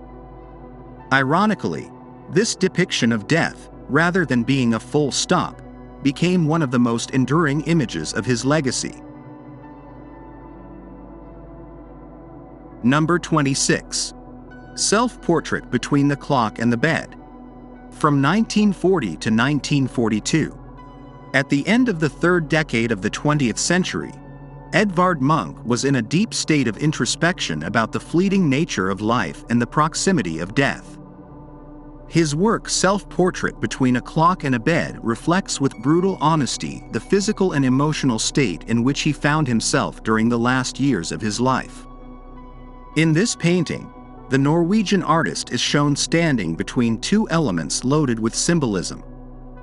Ironically, this depiction of death, rather than being a full stop, became one of the most enduring images of his legacy. Number 26. Self-Portrait Between the Clock and the Bed. From 1940 to 1942. At the end of the third decade of the 20th century, Edvard Munch was in a deep state of introspection about the fleeting nature of life and the proximity of death. His work Self-Portrait Between a Clock and a Bed reflects with brutal honesty the physical and emotional state in which he found himself during the last years of his life. In this painting, the Norwegian artist is shown standing between two elements loaded with symbolism: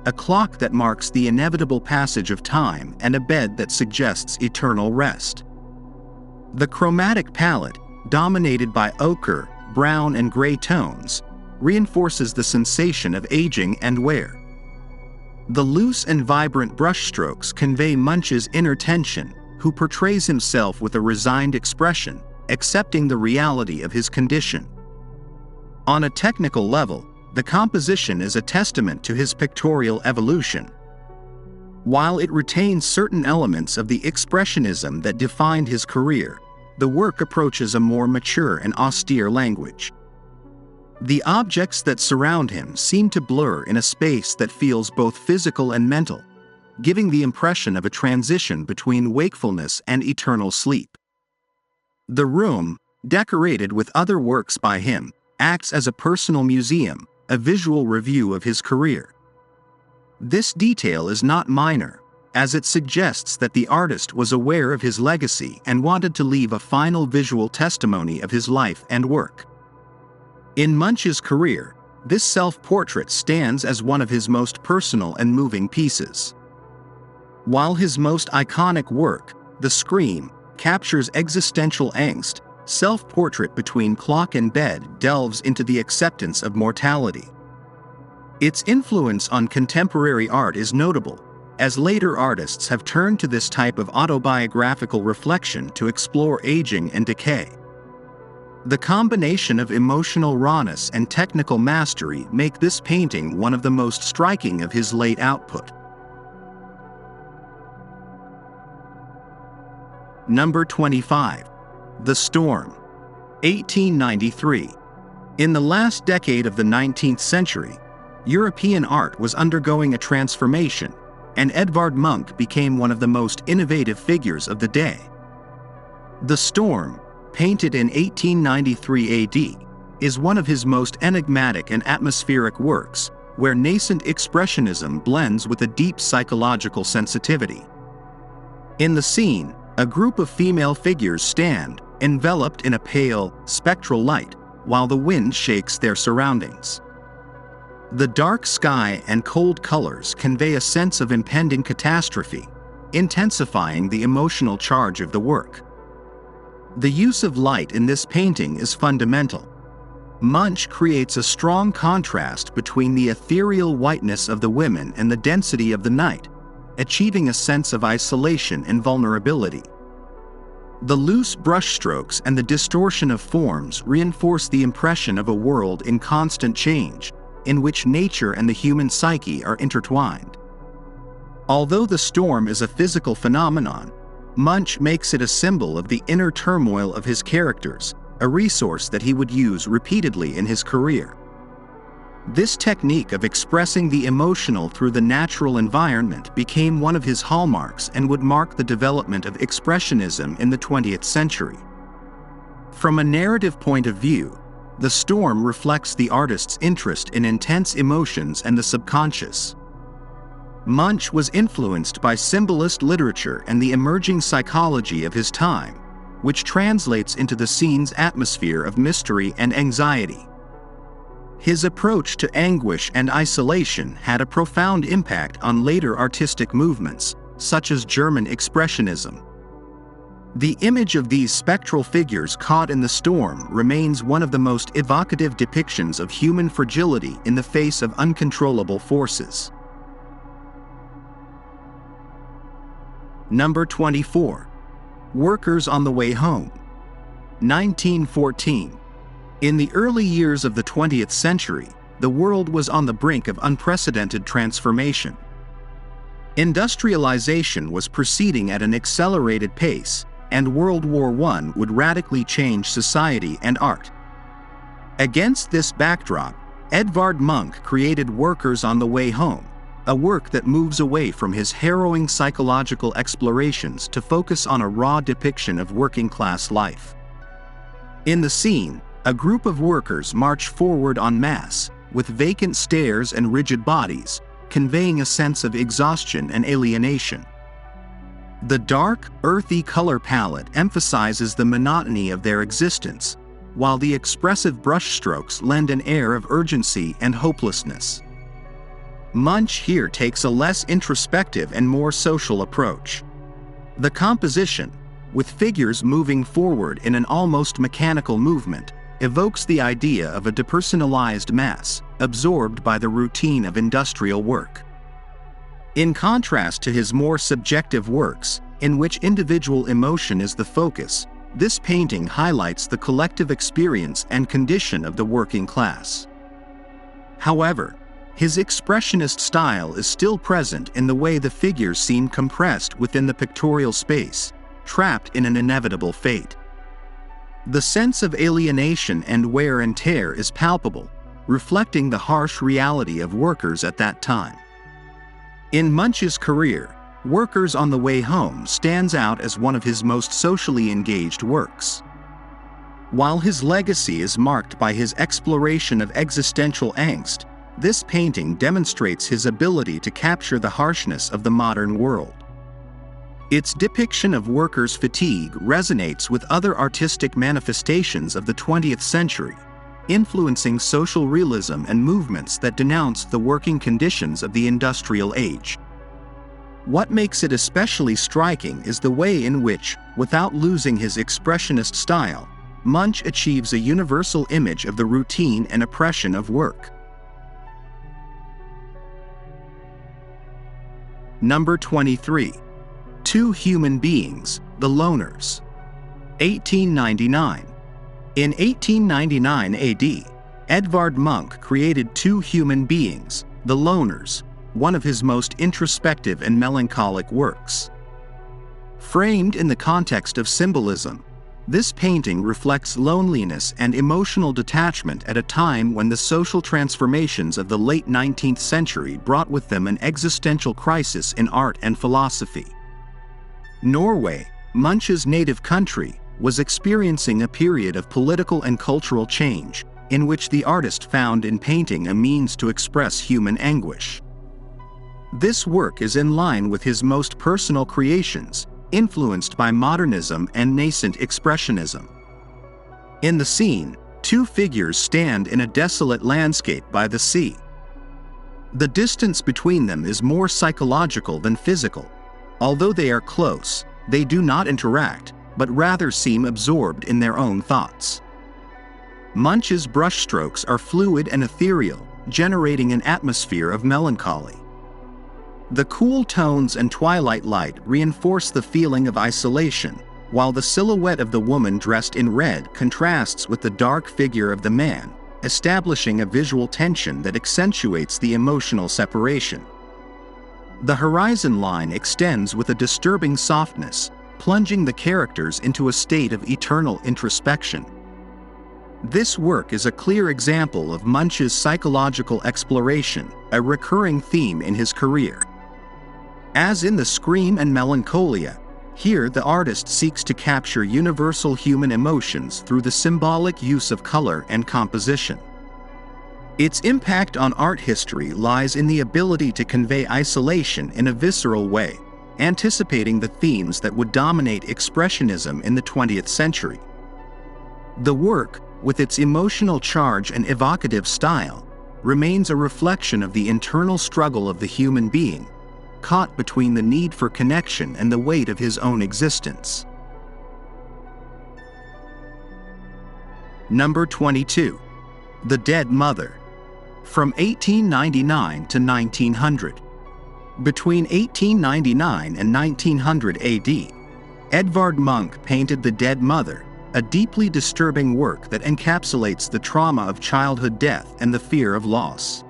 a clock that marks the inevitable passage of time and a bed that suggests eternal rest. The chromatic palette, dominated by ochre, brown, and gray tones, reinforces the sensation of aging and wear. The loose and vibrant brushstrokes convey Munch's inner tension, who portrays himself with a resigned expression, accepting the reality of his condition. On a technical level, the composition is a testament to his pictorial evolution. While it retains certain elements of the expressionism that defined his career, the work approaches a more mature and austere language. The objects that surround him seem to blur in a space that feels both physical and mental, giving the impression of a transition between wakefulness and eternal sleep. The room, decorated with other works by him, acts as a personal museum, a visual review of his career. This detail is not minor, as it suggests that the artist was aware of his legacy and wanted to leave a final visual testimony of his life and work. In Munch's career, this self-portrait stands as one of his most personal and moving pieces. While his most iconic work, The Scream, captures existential angst, Self-Portrait Between Clock and Bed delves into the acceptance of mortality. Its influence on contemporary art is notable, as later artists have turned to this type of autobiographical reflection to explore aging and decay. The combination of emotional rawness and technical mastery make this painting one of the most striking of his late output. Number 25. The Storm, 1893. In the last decade of the 19th century, European art was undergoing a transformation, and Edvard Munch became one of the most innovative figures of the day. The Storm, painted in 1893 AD, is one of his most enigmatic and atmospheric works, where nascent expressionism blends with a deep psychological sensitivity. In the scene, a group of female figures stand, enveloped in a pale, spectral light, while the wind shakes their surroundings. The dark sky and cold colors convey a sense of impending catastrophe, intensifying the emotional charge of the work. The use of light in this painting is fundamental. Munch creates a strong contrast between the ethereal whiteness of the women and the density of the night, achieving a sense of isolation and vulnerability. The loose brushstrokes and the distortion of forms reinforce the impression of a world in constant change, in which nature and the human psyche are intertwined. Although the storm is a physical phenomenon, Munch makes it a symbol of the inner turmoil of his characters, a resource that he would use repeatedly in his career. This technique of expressing the emotional through the natural environment became one of his hallmarks and would mark the development of expressionism in the 20th century. From a narrative point of view, The Storm reflects the artist's interest in intense emotions and the subconscious. Munch was influenced by symbolist literature and the emerging psychology of his time, which translates into the scene's atmosphere of mystery and anxiety. His approach to anguish and isolation had a profound impact on later artistic movements, such as German Expressionism. The image of these spectral figures caught in the storm remains one of the most evocative depictions of human fragility in the face of uncontrollable forces. Number 24. Workers on the Way Home, 1914. In the early years of the 20th century, the world was on the brink of unprecedented transformation. Industrialization was proceeding at an accelerated pace, and World War I would radically change society and art. Against this backdrop, Edvard Munch created Workers on the Way Home, a work that moves away from his harrowing psychological explorations to focus on a raw depiction of working-class life. In the scene, a group of workers march forward en masse, with vacant stares and rigid bodies, conveying a sense of exhaustion and alienation. The dark, earthy color palette emphasizes the monotony of their existence, while the expressive brushstrokes lend an air of urgency and hopelessness. Munch here takes a less introspective and more social approach. The composition, with figures moving forward in an almost mechanical movement, evokes the idea of a depersonalized mass, absorbed by the routine of industrial work. In contrast to his more subjective works, in which individual emotion is the focus, this painting highlights the collective experience and condition of the working class. However, his expressionist style is still present in the way the figures seem compressed within the pictorial space, trapped in an inevitable fate. The sense of alienation and wear and tear is palpable, reflecting the harsh reality of workers at that time. In Munch's career, Workers on the Way Home stands out as one of his most socially engaged works. While his legacy is marked by his exploration of existential angst, this painting demonstrates his ability to capture the harshness of the modern world. Its depiction of workers' fatigue resonates with other artistic manifestations of the 20th century, influencing social realism and movements that denounced the working conditions of the industrial age. What makes it especially striking is the way in which, without losing his expressionist style, Munch achieves a universal image of the routine and oppression of work. Number 23. Two Human Beings, The Loners. 1899. In 1899 AD, Edvard Munch created Two Human Beings, The Loners, one of his most introspective and melancholic works. Framed in the context of symbolism, this painting reflects loneliness and emotional detachment at a time when the social transformations of the late 19th century brought with them an existential crisis in art and philosophy. Norway, Munch's native country, was experiencing a period of political and cultural change, in which the artist found in painting a means to express human anguish. This work is in line with his most personal creations, influenced by modernism and nascent expressionism. In the scene, two figures stand in a desolate landscape by the sea. The distance between them is more psychological than physical. Although they are close, they do not interact, but rather seem absorbed in their own thoughts. Munch's brushstrokes are fluid and ethereal, generating an atmosphere of melancholy. The cool tones and twilight light reinforce the feeling of isolation, while the silhouette of the woman dressed in red contrasts with the dark figure of the man, establishing a visual tension that accentuates the emotional separation. The horizon line extends with a disturbing softness, plunging the characters into a state of eternal introspection. This work is a clear example of Munch's psychological exploration, a recurring theme in his career. As in The Scream and Melancholia, here the artist seeks to capture universal human emotions through the symbolic use of color and composition. Its impact on art history lies in the ability to convey isolation in a visceral way, anticipating the themes that would dominate expressionism in the 20th century. The work, with its emotional charge and evocative style, remains a reflection of the internal struggle of the human being, caught between the need for connection and the weight of his own existence. Number 22. The Dead Mother. From 1899 to 1900. Between 1899 and 1900 AD, Edvard Munch painted The Dead Mother, a deeply disturbing work that encapsulates the trauma of childhood death and the fear of loss.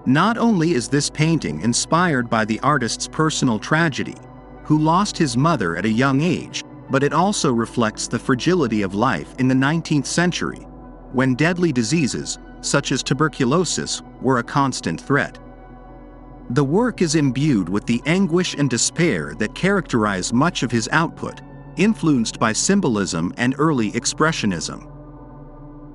Not only is this painting inspired by the artist's personal tragedy, who lost his mother at a young age, but it also reflects the fragility of life in the 19th century, when deadly diseases, such as tuberculosis, were a constant threat. The work is imbued with the anguish and despair that characterize much of his output, influenced by symbolism and early expressionism.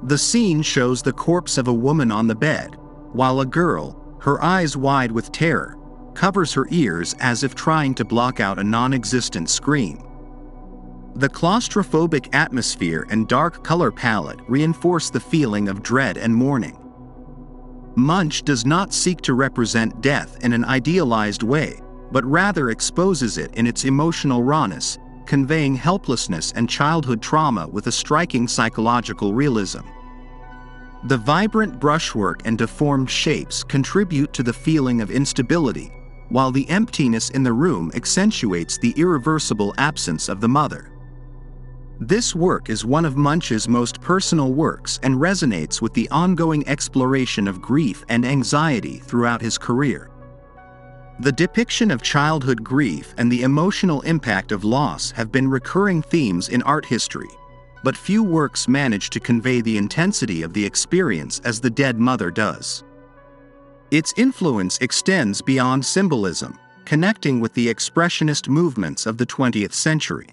The scene shows the corpse of a woman on the bed, while a girl, her eyes wide with terror, covers her ears as if trying to block out a non-existent scream. The claustrophobic atmosphere and dark color palette reinforce the feeling of dread and mourning. Munch does not seek to represent death in an idealized way, but rather exposes it in its emotional rawness, conveying helplessness and childhood trauma with a striking psychological realism. The vibrant brushwork and deformed shapes contribute to the feeling of instability, while the emptiness in the room accentuates the irreversible absence of the mother. This work is one of Munch's most personal works and resonates with the ongoing exploration of grief and anxiety throughout his career. The depiction of childhood grief and the emotional impact of loss have been recurring themes in art history, but few works manage to convey the intensity of the experience as The Dead Mother does. Its influence extends beyond symbolism, connecting with the expressionist movements of the 20th century.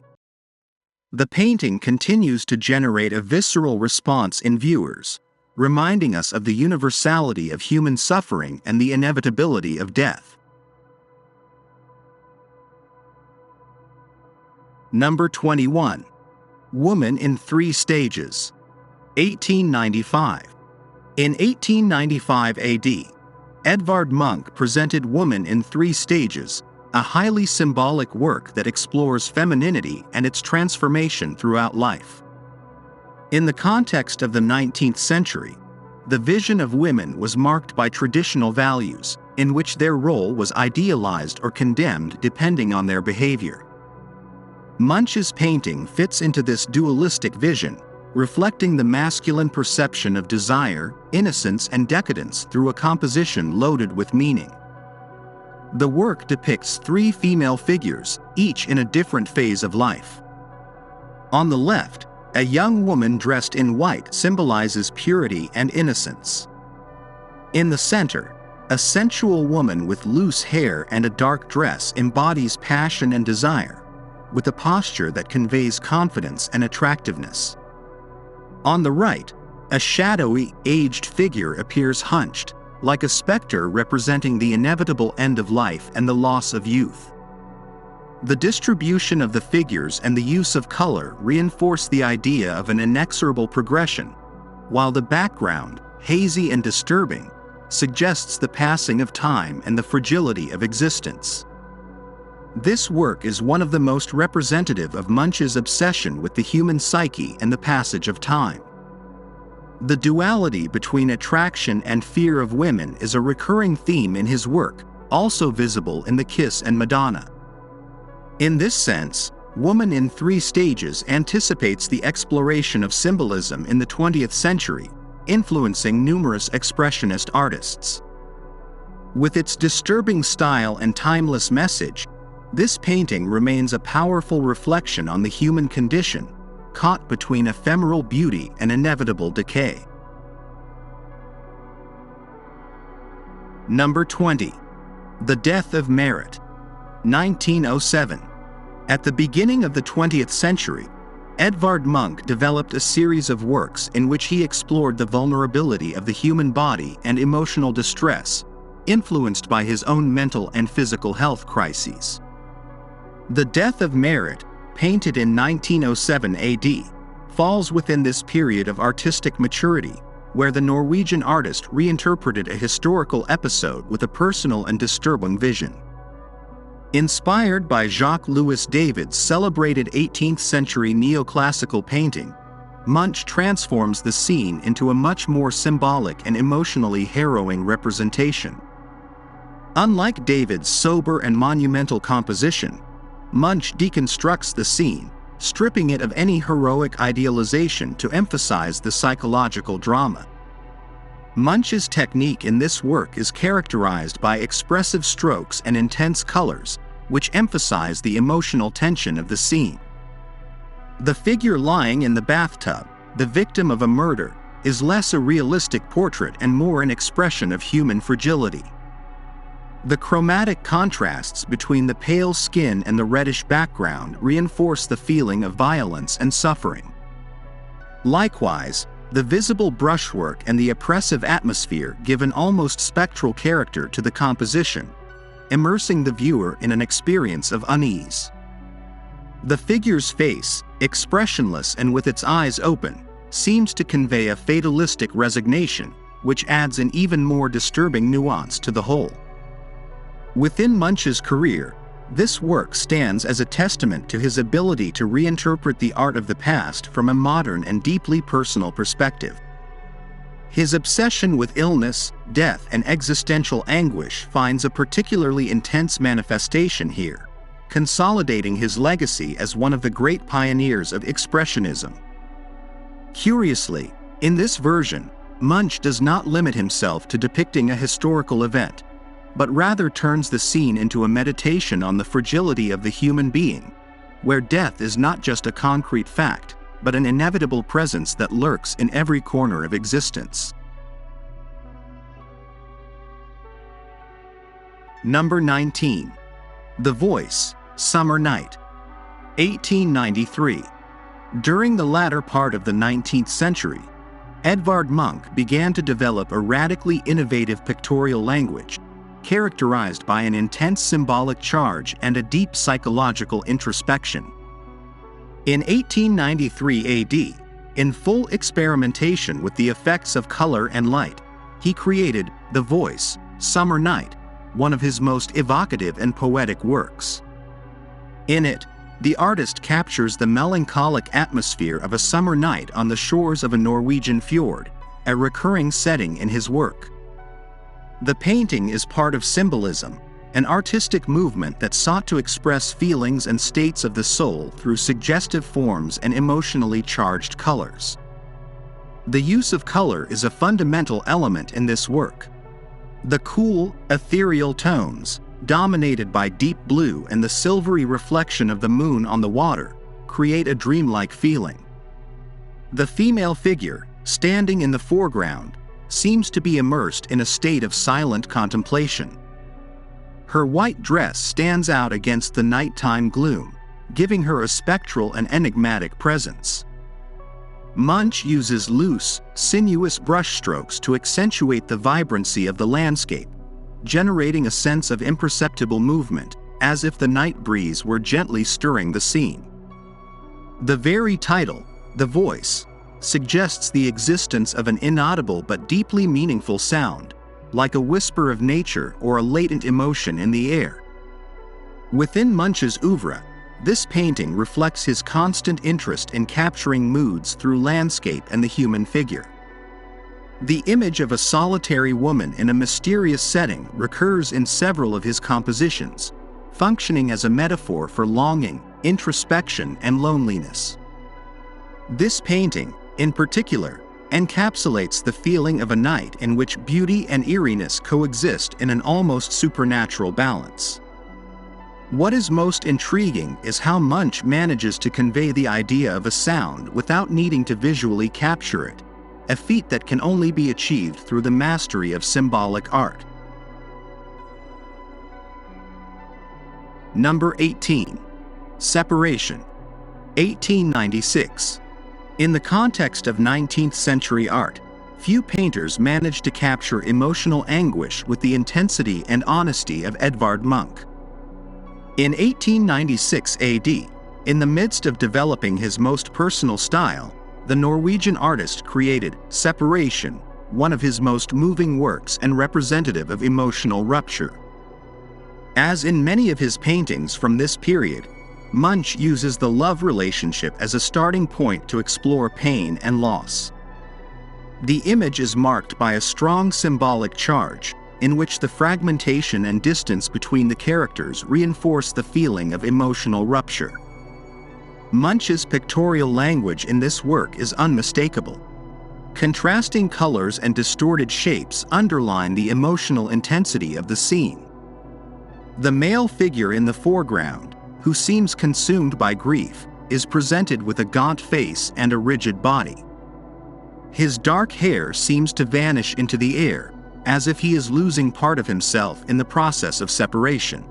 The painting continues to generate a visceral response in viewers, reminding us of the universality of human suffering and the inevitability of death. Number 21. Woman in Three Stages. 1895. In 1895 AD, Edvard Munch presented Woman in Three Stages, a highly symbolic work that explores femininity and its transformation throughout life. In the context of the 19th century, the vision of women was marked by traditional values, in which their role was idealized or condemned depending on their behavior. Munch's painting fits into this dualistic vision, reflecting the masculine perception of desire, innocence, and decadence through a composition loaded with meaning. The work depicts three female figures, each in a different phase of life. On the left, a young woman dressed in white symbolizes purity and innocence. In the center, a sensual woman with loose hair and a dark dress embodies passion and desire, with a posture that conveys confidence and attractiveness. On the right, a shadowy, aged figure appears hunched, like a specter representing the inevitable end of life and the loss of youth. The distribution of the figures and the use of color reinforce the idea of an inexorable progression, while the background, hazy and disturbing, suggests the passing of time and the fragility of existence. This work is one of the most representative of Munch's obsession with the human psyche and the passage of time. The duality between attraction and fear of women is a recurring theme in his work, also visible in The Kiss and Madonna. In this sense, Woman in Three Stages anticipates the exploration of symbolism in the 20th century, influencing numerous expressionist artists. With its disturbing style and timeless message, this painting remains a powerful reflection on the human condition, caught between ephemeral beauty and inevitable decay. Number 20. The Death of Merit. 1907. At the beginning of the 20th century, Edvard Munch developed a series of works in which he explored the vulnerability of the human body and emotional distress, influenced by his own mental and physical health crises. The Death of Merit, painted in 1907 AD, falls within this period of artistic maturity, where the Norwegian artist reinterpreted a historical episode with a personal and disturbing vision. Inspired by Jacques-Louis David's celebrated 18th-century neoclassical painting, Munch transforms the scene into a much more symbolic and emotionally harrowing representation. Unlike David's sober and monumental composition, Munch deconstructs the scene, stripping it of any heroic idealization to emphasize the psychological drama. Munch's technique in this work is characterized by expressive strokes and intense colors, which emphasize the emotional tension of the scene. The figure lying in the bathtub, the victim of a murder, is less a realistic portrait and more an expression of human fragility. The chromatic contrasts between the pale skin and the reddish background reinforce the feeling of violence and suffering. Likewise, the visible brushwork and the oppressive atmosphere give an almost spectral character to the composition, immersing the viewer in an experience of unease. The figure's face, expressionless and with its eyes open, seems to convey a fatalistic resignation, which adds an even more disturbing nuance to the whole. Within Munch's career, this work stands as a testament to his ability to reinterpret the art of the past from a modern and deeply personal perspective. His obsession with illness, death, and existential anguish finds a particularly intense manifestation here, consolidating his legacy as one of the great pioneers of Expressionism. Curiously, in this version, Munch does not limit himself to depicting a historical event, but rather turns the scene into a meditation on the fragility of the human being, where death is not just a concrete fact, but an inevitable presence that lurks in every corner of existence. Number 19. The Voice, Summer Night. 1893. During the latter part of the 19th century, Edvard Munch began to develop a radically innovative pictorial language, characterized by an intense symbolic charge and a deep psychological introspection. In 1893 AD, in full experimentation with the effects of color and light, he created The Voice, Summer Night, one of his most evocative and poetic works. In it, the artist captures the melancholic atmosphere of a summer night on the shores of a Norwegian fjord, a recurring setting in his work. The painting is part of symbolism, an artistic movement that sought to express feelings and states of the soul through suggestive forms and emotionally charged colors. The use of color is a fundamental element in this work. The cool, ethereal tones, dominated by deep blue and the silvery reflection of the moon on the water, create a dreamlike feeling. The female figure, standing in the foreground, seems to be immersed in a state of silent contemplation. Her white dress stands out against the nighttime gloom, giving her a spectral and enigmatic presence. Munch uses loose, sinuous brushstrokes to accentuate the vibrancy of the landscape, generating a sense of imperceptible movement, as if the night breeze were gently stirring the scene. The very title, The Voice, suggests the existence of an inaudible but deeply meaningful sound, like a whisper of nature or a latent emotion in the air. Within Munch's oeuvre, this painting reflects his constant interest in capturing moods through landscape and the human figure. The image of a solitary woman in a mysterious setting recurs in several of his compositions, functioning as a metaphor for longing, introspection, and loneliness. This painting, in particular, encapsulates the feeling of a night in which beauty and eeriness coexist in an almost supernatural balance. What is most intriguing is how Munch manages to convey the idea of a sound without needing to visually capture it, a feat that can only be achieved through the mastery of symbolic art. Number 18. Separation. 1896. In the context of 19th century art, few painters managed to capture emotional anguish with the intensity and honesty of Edvard Munch. In 1896 AD, in the midst of developing his most personal style, the Norwegian artist created Separation, one of his most moving works and representative of emotional rupture. As in many of his paintings from this period, Munch uses the love relationship as a starting point to explore pain and loss. The image is marked by a strong symbolic charge, in which the fragmentation and distance between the characters reinforce the feeling of emotional rupture. Munch's pictorial language in this work is unmistakable. Contrasting colors and distorted shapes underline the emotional intensity of the scene. The male figure in the foreground, who seems consumed by grief, is presented with a gaunt face and a rigid body. His dark hair seems to vanish into the air, as if he is losing part of himself in the process of separation.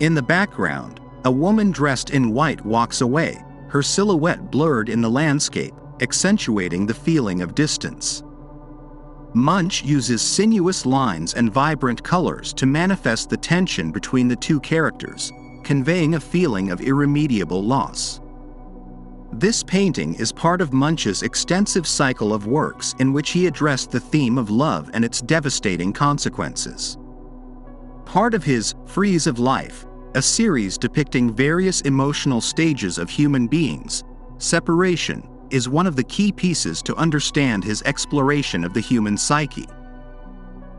In the background, a woman dressed in white walks away, her silhouette blurred in the landscape, accentuating the feeling of distance. Munch uses sinuous lines and vibrant colors to manifest the tension between the two characters, conveying a feeling of irremediable loss. This painting is part of Munch's extensive cycle of works in which he addressed the theme of love and its devastating consequences. Part of his Frieze of Life, a series depicting various emotional stages of human beings, Separation is one of the key pieces to understand his exploration of the human psyche.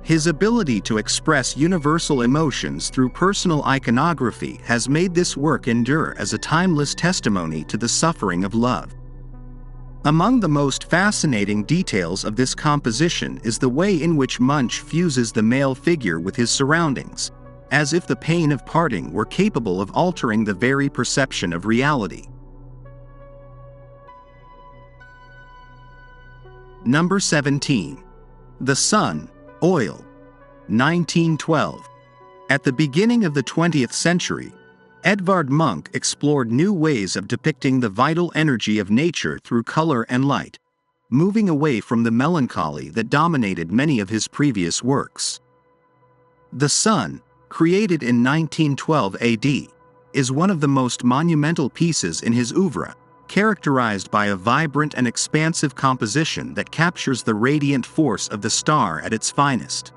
His ability to express universal emotions through personal iconography has made this work endure as a timeless testimony to the suffering of love. Among the most fascinating details of this composition is the way in which Munch fuses the male figure with his surroundings, as if the pain of parting were capable of altering the very perception of reality. Number 17. The Sun, Oil, 1912. At the beginning of the 20th century, Edvard Munch explored new ways of depicting the vital energy of nature through color and light, moving away from the melancholy that dominated many of his previous works. The Sun, created in 1912 AD, is one of the most monumental pieces in his oeuvre, characterized by a vibrant and expansive composition that captures the radiant force of the star at its finest.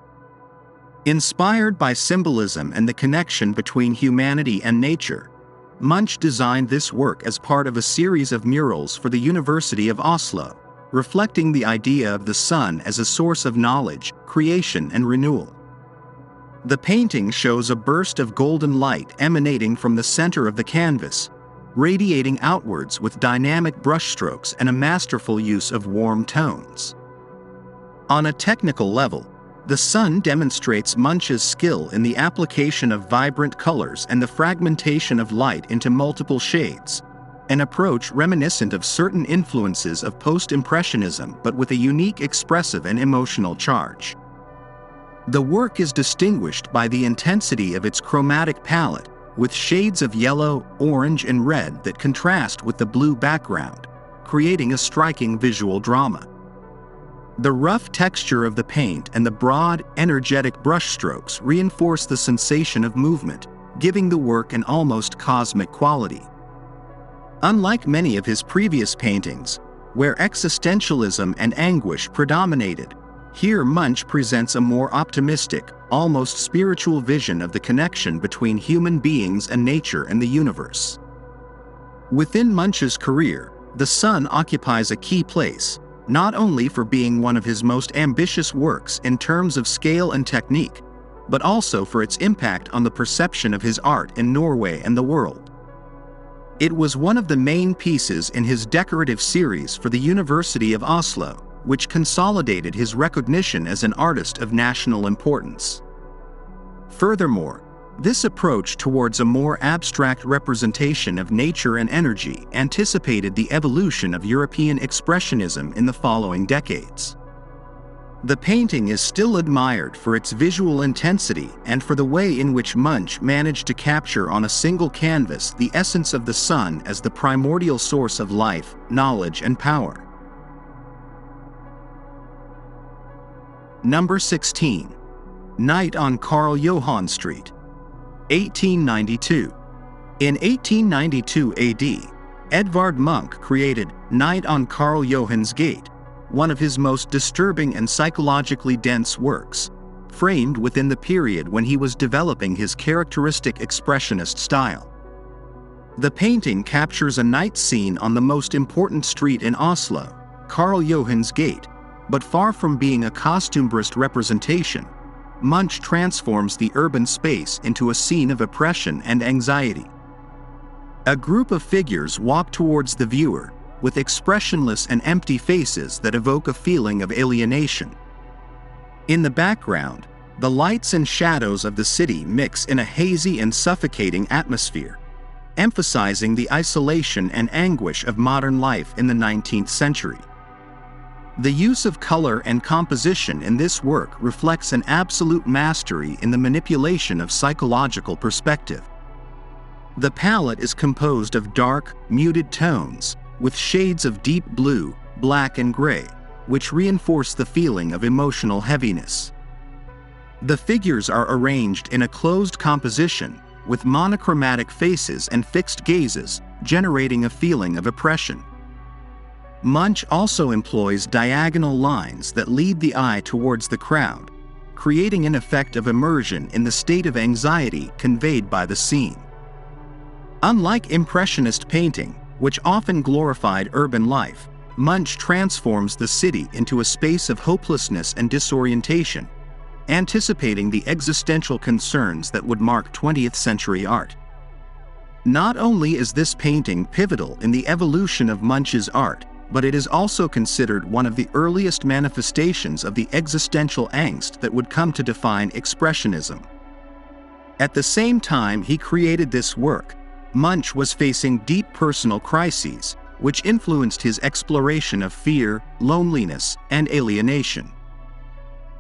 Inspired by symbolism and the connection between humanity and nature, Munch designed this work as part of a series of murals for the University of Oslo, reflecting the idea of the sun as a source of knowledge, creation, and renewal. The painting shows a burst of golden light emanating from the center of the canvas, radiating outwards with dynamic brushstrokes and a masterful use of warm tones. On a technical level, the Sun demonstrates Munch's skill in the application of vibrant colors and the fragmentation of light into multiple shades, an approach reminiscent of certain influences of post-impressionism but with a unique expressive and emotional charge. The work is distinguished by the intensity of its chromatic palette, with shades of yellow, orange, and red that contrast with the blue background, creating a striking visual drama. The rough texture of the paint and the broad, energetic brushstrokes reinforce the sensation of movement, giving the work an almost cosmic quality. Unlike many of his previous paintings, where existentialism and anguish predominated, here Munch presents a more optimistic, almost spiritual vision of the connection between human beings and nature and the universe. Within Munch's career, the Sun occupies a key place, not only for being one of his most ambitious works in terms of scale and technique, but also for its impact on the perception of his art in Norway and the world. It was one of the main pieces in his decorative series for the University of Oslo, which consolidated his recognition as an artist of national importance. Furthermore, this approach towards a more abstract representation of nature and energy anticipated the evolution of European Expressionism in the following decades. The painting is still admired for its visual intensity and for the way in which Munch managed to capture on a single canvas the essence of the sun as the primordial source of life, knowledge, and power. Number 16. Night on Karl Johan Street, 1892. In 1892 AD, Edvard Munch created Night on Karl Johan's Gate, one of his most disturbing and psychologically dense works, framed within the period when he was developing his characteristic expressionist style. The painting captures a night scene on the most important street in Oslo, Karl Johan's Gate, but far from being a costume-based representation, Munch transforms the urban space into a scene of oppression and anxiety. A group of figures walk towards the viewer, with expressionless and empty faces that evoke a feeling of alienation. In the background, the lights and shadows of the city mix in a hazy and suffocating atmosphere, emphasizing the isolation and anguish of modern life in the 19th century. The use of color and composition in this work reflects an absolute mastery in the manipulation of psychological perspective. The palette is composed of dark, muted tones, with shades of deep blue, black, and gray, which reinforce the feeling of emotional heaviness. The figures are arranged in a closed composition, with monochromatic faces and fixed gazes, generating a feeling of oppression. Munch also employs diagonal lines that lead the eye towards the crowd, creating an effect of immersion in the state of anxiety conveyed by the scene. Unlike Impressionist painting, which often glorified urban life, Munch transforms the city into a space of hopelessness and disorientation, anticipating the existential concerns that would mark 20th century art. Not only is this painting pivotal in the evolution of Munch's art, but it is also considered one of the earliest manifestations of the existential angst that would come to define Expressionism. At the same time he created this work, Munch was facing deep personal crises, which influenced his exploration of fear, loneliness, and alienation.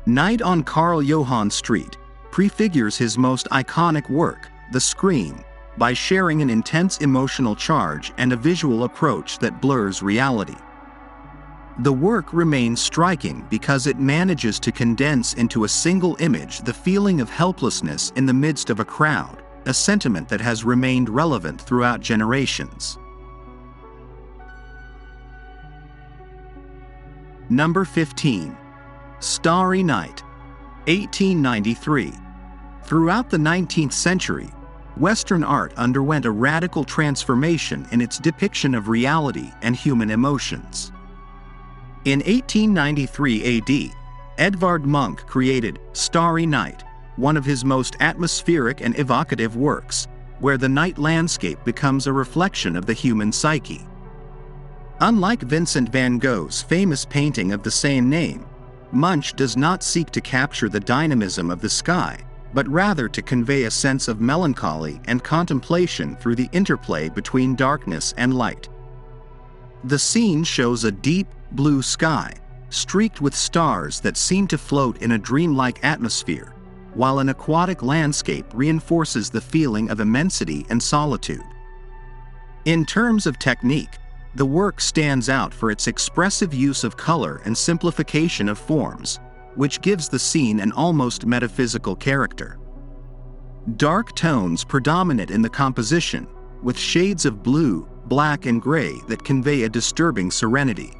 Night on Karl Johan Street prefigures his most iconic work, The Scream, by sharing an intense emotional charge and a visual approach that blurs reality. The work remains striking because it manages to condense into a single image the feeling of helplessness in the midst of a crowd, a sentiment that has remained relevant throughout generations. Number 15. Starry Night, 1893. Throughout the 19th century, Western art underwent a radical transformation in its depiction of reality and human emotions. In 1893 AD, Edvard Munch created Starry Night, one of his most atmospheric and evocative works, where the night landscape becomes a reflection of the human psyche. Unlike Vincent van Gogh's famous painting of the same name, Munch does not seek to capture the dynamism of the sky, but rather to convey a sense of melancholy and contemplation through the interplay between darkness and light. The scene shows a deep, blue sky, streaked with stars that seem to float in a dreamlike atmosphere, while an aquatic landscape reinforces the feeling of immensity and solitude. In terms of technique, the work stands out for its expressive use of color and simplification of forms, which gives the scene an almost metaphysical character. Dark tones predominate in the composition, with shades of blue, black, and gray that convey a disturbing serenity.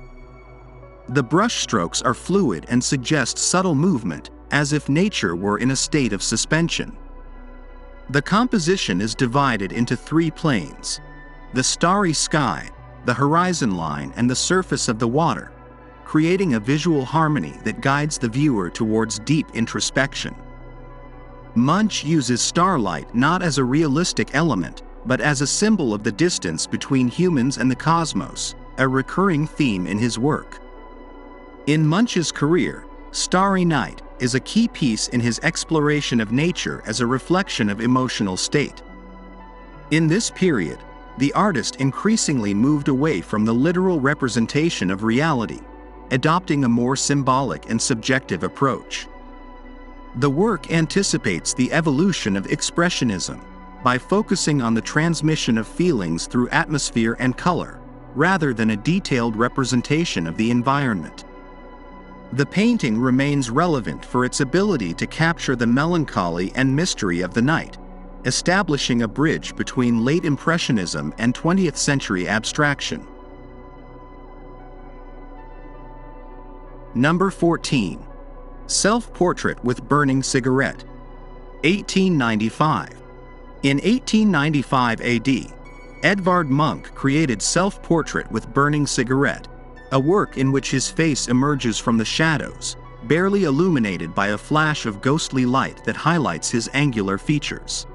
The brushstrokes are fluid and suggest subtle movement, as if nature were in a state of suspension. The composition is divided into three planes: the starry sky, the horizon line, and the surface of the water, creating a visual harmony that guides the viewer towards deep introspection. Munch uses starlight not as a realistic element, but as a symbol of the distance between humans and the cosmos, a recurring theme in his work. In Munch's career, Starry Night is a key piece in his exploration of nature as a reflection of emotional state. In this period, the artist increasingly moved away from the literal representation of reality, adopting a more symbolic and subjective approach. The work anticipates the evolution of expressionism by focusing on the transmission of feelings through atmosphere and color, rather than a detailed representation of the environment. The painting remains relevant for its ability to capture the melancholy and mystery of the night, establishing a bridge between late Impressionism and 20th century abstraction. Number 14. Self-Portrait with Burning Cigarette, 1895. In 1895 AD, Edvard Munch created Self-Portrait with Burning Cigarette, a work in which his face emerges from the shadows, barely illuminated by a flash of ghostly light that highlights his angular features.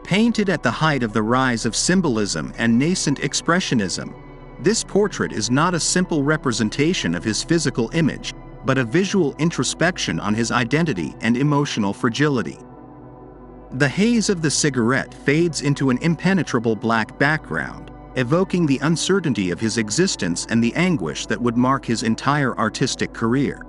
Painted at the height of the rise of symbolism and nascent expressionism, this portrait is not a simple representation of his physical image, but a visual introspection on his identity and emotional fragility. The haze of the cigarette fades into an impenetrable black background, evoking the uncertainty of his existence and the anguish that would mark his entire artistic career.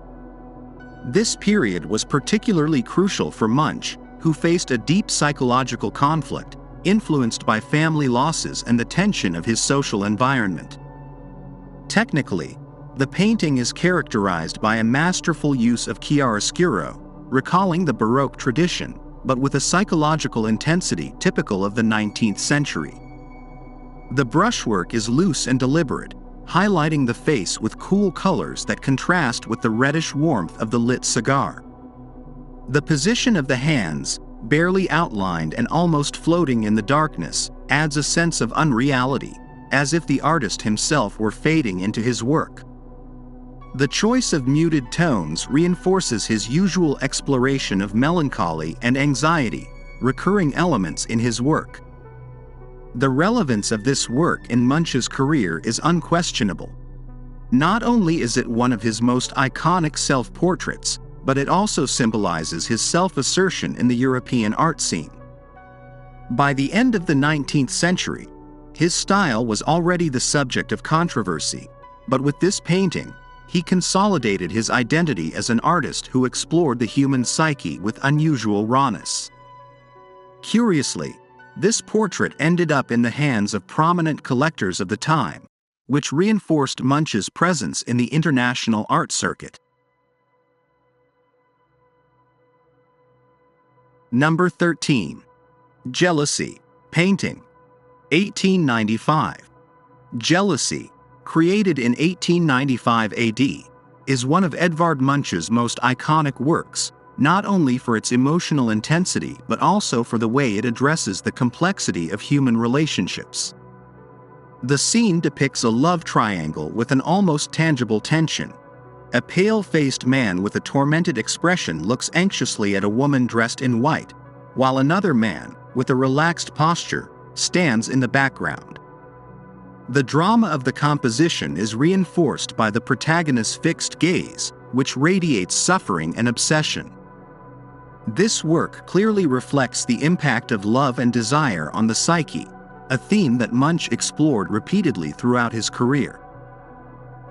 This period was particularly crucial for Munch, who faced a deep psychological conflict, influenced by family losses and the tension of his social environment. Technically, the painting is characterized by a masterful use of chiaroscuro, recalling the Baroque tradition, but with a psychological intensity typical of the 19th century. The brushwork is loose and deliberate, highlighting the face with cool colors that contrast with the reddish warmth of the lit cigar. The position of the hands, barely outlined and almost floating in the darkness, adds a sense of unreality, as if the artist himself were fading into his work. The choice of muted tones reinforces his usual exploration of melancholy and anxiety, recurring elements in his work. The relevance of this work in Munch's career is unquestionable. Not only is it one of his most iconic self-portraits, but it also symbolizes his self-assertion in the European art scene. By the end of the 19th century, His style was already the subject of controversy, but with this painting, he consolidated his identity as an artist who explored the human psyche with unusual rawness. Curiously, this portrait ended up in the hands of prominent collectors of the time, which reinforced Munch's presence in the international art circuit. Number 13. Jealousy, painting. 1895. Jealousy, created in 1895 AD, is one of Edvard Munch's most iconic works, not only for its emotional intensity but also for the way it addresses the complexity of human relationships. The scene depicts a love triangle with an almost tangible tension. A pale-faced man with a tormented expression looks anxiously at a woman dressed in white, while another man, with a relaxed posture, stands in the background. The drama of the composition is reinforced by the protagonist's fixed gaze, which radiates suffering and obsession. This work clearly reflects the impact of love and desire on the psyche, a theme that Munch explored repeatedly throughout his career.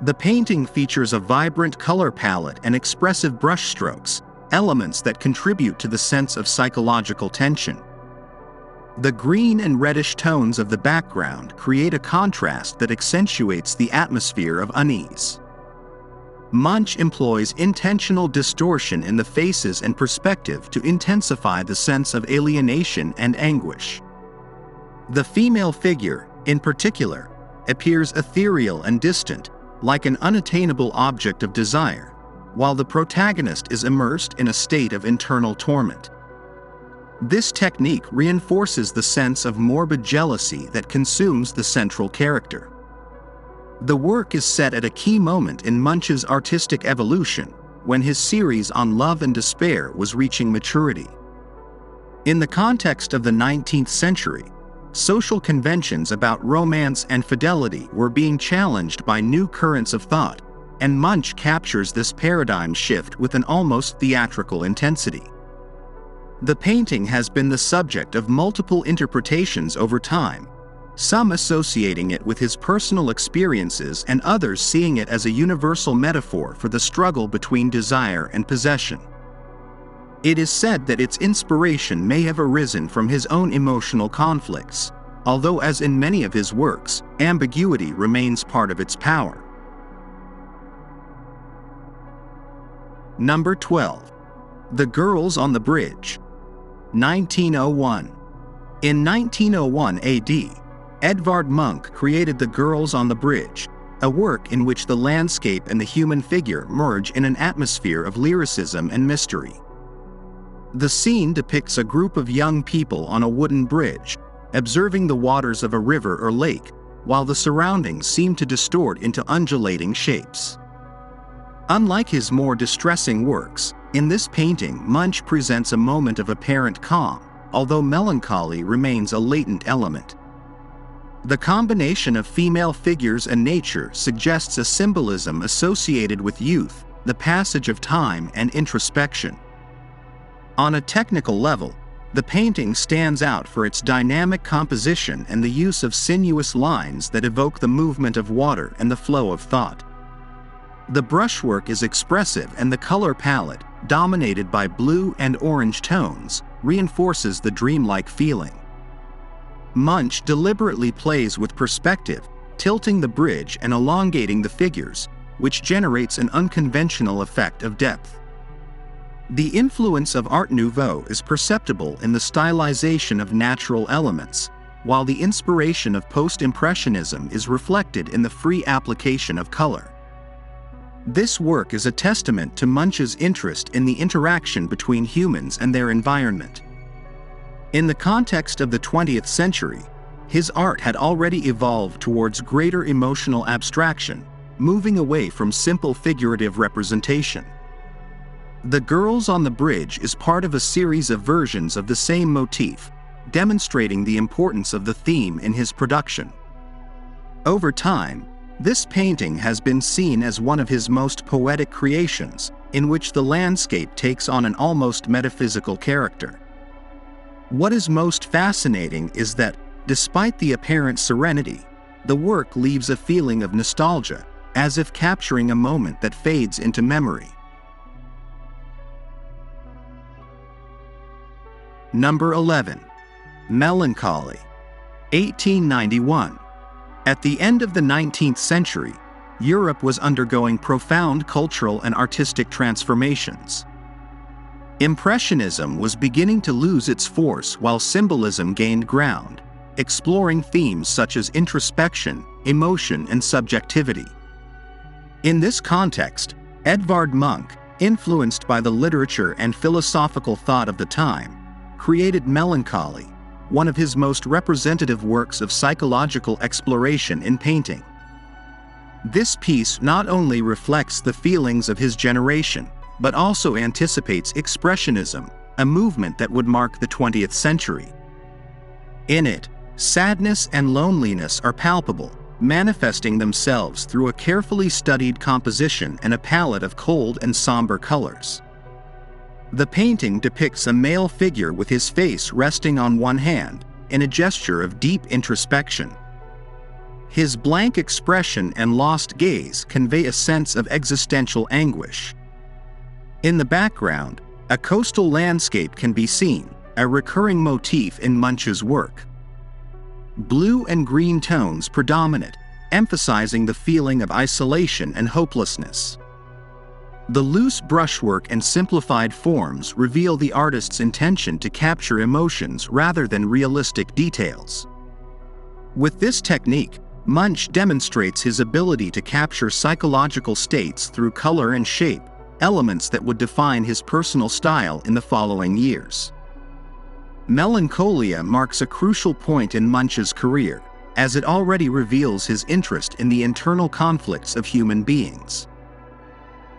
The painting features a vibrant color palette and expressive brushstrokes, elements that contribute to the sense of psychological tension. The green and reddish tones of the background create a contrast that accentuates the atmosphere of unease. Munch employs intentional distortion in the faces and perspective to intensify the sense of alienation and anguish. The female figure, in particular, appears ethereal and distant, like an unattainable object of desire, while the protagonist is immersed in a state of internal torment. This technique reinforces the sense of morbid jealousy that consumes the central character. The work is set at a key moment in Munch's artistic evolution, when his series on love and despair was reaching maturity. In the context of the 19th century, social conventions about romance and fidelity were being challenged by new currents of thought, and Munch captures this paradigm shift with an almost theatrical intensity. The painting has been the subject of multiple interpretations over time, some associating it with his personal experiences and others seeing it as a universal metaphor for the struggle between desire and possession. It is said that its inspiration may have arisen from his own emotional conflicts, although as in many of his works, ambiguity remains part of its power. Number 12. The Girls on the Bridge. 1901. In 1901 AD, Edvard Munch created The Girls on the Bridge, a work in which the landscape and the human figure merge in an atmosphere of lyricism and mystery. The scene depicts a group of young people on a wooden bridge, observing the waters of a river or lake, while the surroundings seem to distort into undulating shapes. Unlike his more distressing works, in this painting Munch presents a moment of apparent calm, although melancholy remains a latent element. The combination of female figures and nature suggests a symbolism associated with youth, the passage of time, and introspection. On a technical level, the painting stands out for its dynamic composition and the use of sinuous lines that evoke the movement of water and the flow of thought. The brushwork is expressive and the color palette, dominated by blue and orange tones, reinforces the dreamlike feeling. Munch deliberately plays with perspective, tilting the bridge and elongating the figures, which generates an unconventional effect of depth. The influence of Art Nouveau is perceptible in the stylization of natural elements, while the inspiration of post-impressionism is reflected in the free application of color. This work is a testament to Munch's interest in the interaction between humans and their environment. In the context of the 20th century, his art had already evolved towards greater emotional abstraction, moving away from simple figurative representation. The Girls on the Bridge is part of a series of versions of the same motif, demonstrating the importance of the theme in his production. Over time, this painting has been seen as one of his most poetic creations, in which the landscape takes on an almost metaphysical character. What is most fascinating is that, Despite the apparent serenity, the work leaves a feeling of nostalgia, as if capturing a moment that fades into memory. Number 11. Melancholy. 1891. At the end of the 19th century, Europe was undergoing profound cultural and artistic transformations. Impressionism was beginning to lose its force while symbolism gained ground, exploring themes such as introspection, emotion, and subjectivity. In this context, Edvard Munch, influenced by the literature and philosophical thought of the time, created Melancholy, one of his most representative works of psychological exploration in painting. This piece not only reflects the feelings of his generation, but also anticipates Expressionism, a movement that would mark the 20th century. In it, sadness and loneliness are palpable, manifesting themselves through a carefully studied composition and a palette of cold and somber colors. The painting depicts a male figure with his face resting on one hand, in a gesture of deep introspection. His blank expression and lost gaze convey a sense of existential anguish. In the background, a coastal landscape can be seen, a recurring motif in Munch's work. Blue and green tones predominate, emphasizing the feeling of isolation and hopelessness. The loose brushwork and simplified forms reveal the artist's intention to capture emotions rather than realistic details. With this technique, Munch demonstrates his ability to capture psychological states through color and shape, elements that would define his personal style in the following years. Melancholia marks a crucial point in Munch's career, as it already reveals his interest in the internal conflicts of human beings.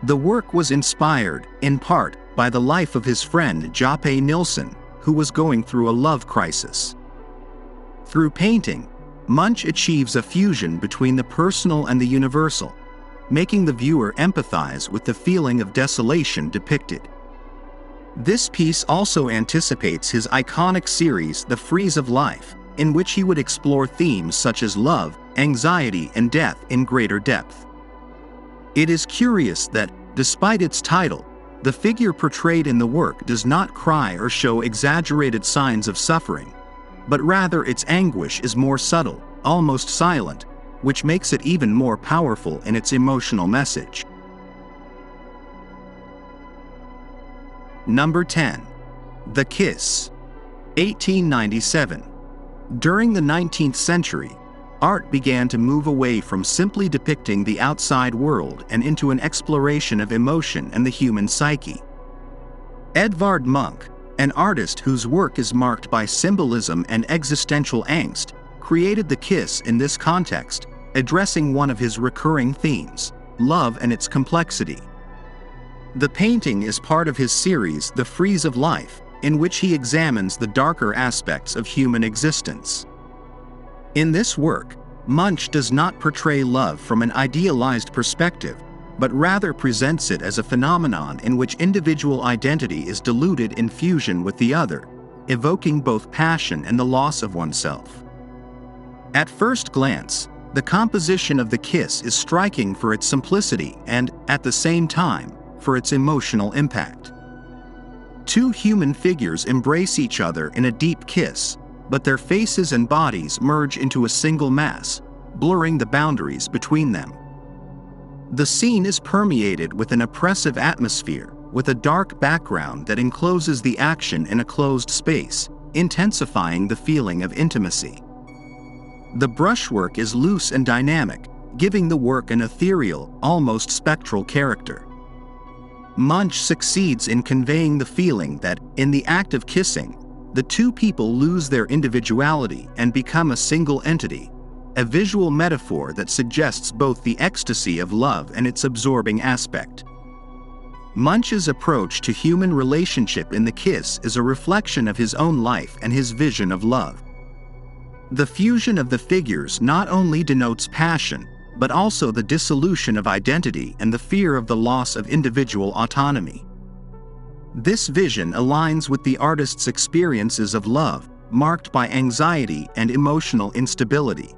The work was inspired, in part, by the life of his friend Joppe Nilsson, who was going through a love crisis. Through painting, Munch achieves a fusion between the personal and the universal, making the viewer empathize with the feeling of desolation depicted. This piece also anticipates his iconic series The Frieze of Life, in which he would explore themes such as love, anxiety, and death in greater depth. It is curious that, despite its title, the figure portrayed in the work does not cry or show exaggerated signs of suffering, but rather its anguish is more subtle, almost silent, which makes it even more powerful in its emotional message. Number 10. The Kiss. 1897. During the 19th century, art began to move away from simply depicting the outside world and into an exploration of emotion and the human psyche. Edvard Munch, an artist whose work is marked by symbolism and existential angst, created the kiss in this context, addressing one of his recurring themes, love and its complexity. The painting is part of his series The Frieze of Life, in which he examines the darker aspects of human existence. In this work, Munch does not portray love from an idealized perspective, but rather presents it as a phenomenon in which individual identity is diluted in fusion with the other, evoking both passion and the loss of oneself. At first glance, the composition of the kiss is striking for its simplicity and, at the same time, for its emotional impact. Two human figures embrace each other in a deep kiss, but their faces and bodies merge into a single mass, blurring the boundaries between them. The scene is permeated with an oppressive atmosphere, with a dark background that encloses the action in a closed space, intensifying the feeling of intimacy. The brushwork is loose and dynamic, giving the work an ethereal, almost spectral character. Munch succeeds in conveying the feeling that, in the act of kissing, the two people lose their individuality and become a single entity, a visual metaphor that suggests both the ecstasy of love and its absorbing aspect. Munch's approach to human relationship in the kiss is a reflection of his own life and his vision of love. The fusion of the figures not only denotes passion, but also the dissolution of identity and the fear of the loss of individual autonomy. This vision aligns with the artist's experiences of love, marked by anxiety and emotional instability.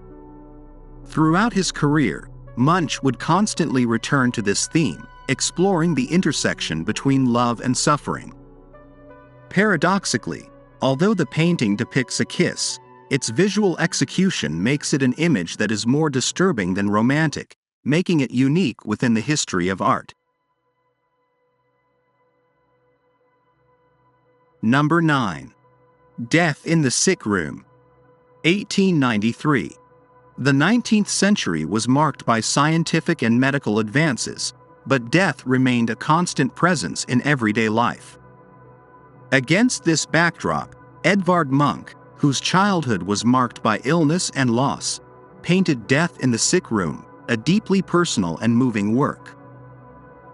Throughout his career, Munch would constantly return to this theme, exploring the intersection between love and suffering. Paradoxically, although the painting depicts a kiss, its visual execution makes it an image that is more disturbing than romantic, making it unique within the history of art. Number 9. Death in the Sick Room. 1893. The 19th century was marked by scientific and medical advances, but death remained a constant presence in everyday life. Against this backdrop, Edvard Munch, whose childhood was marked by illness and loss, painted Death in the Sick Room, a deeply personal and moving work.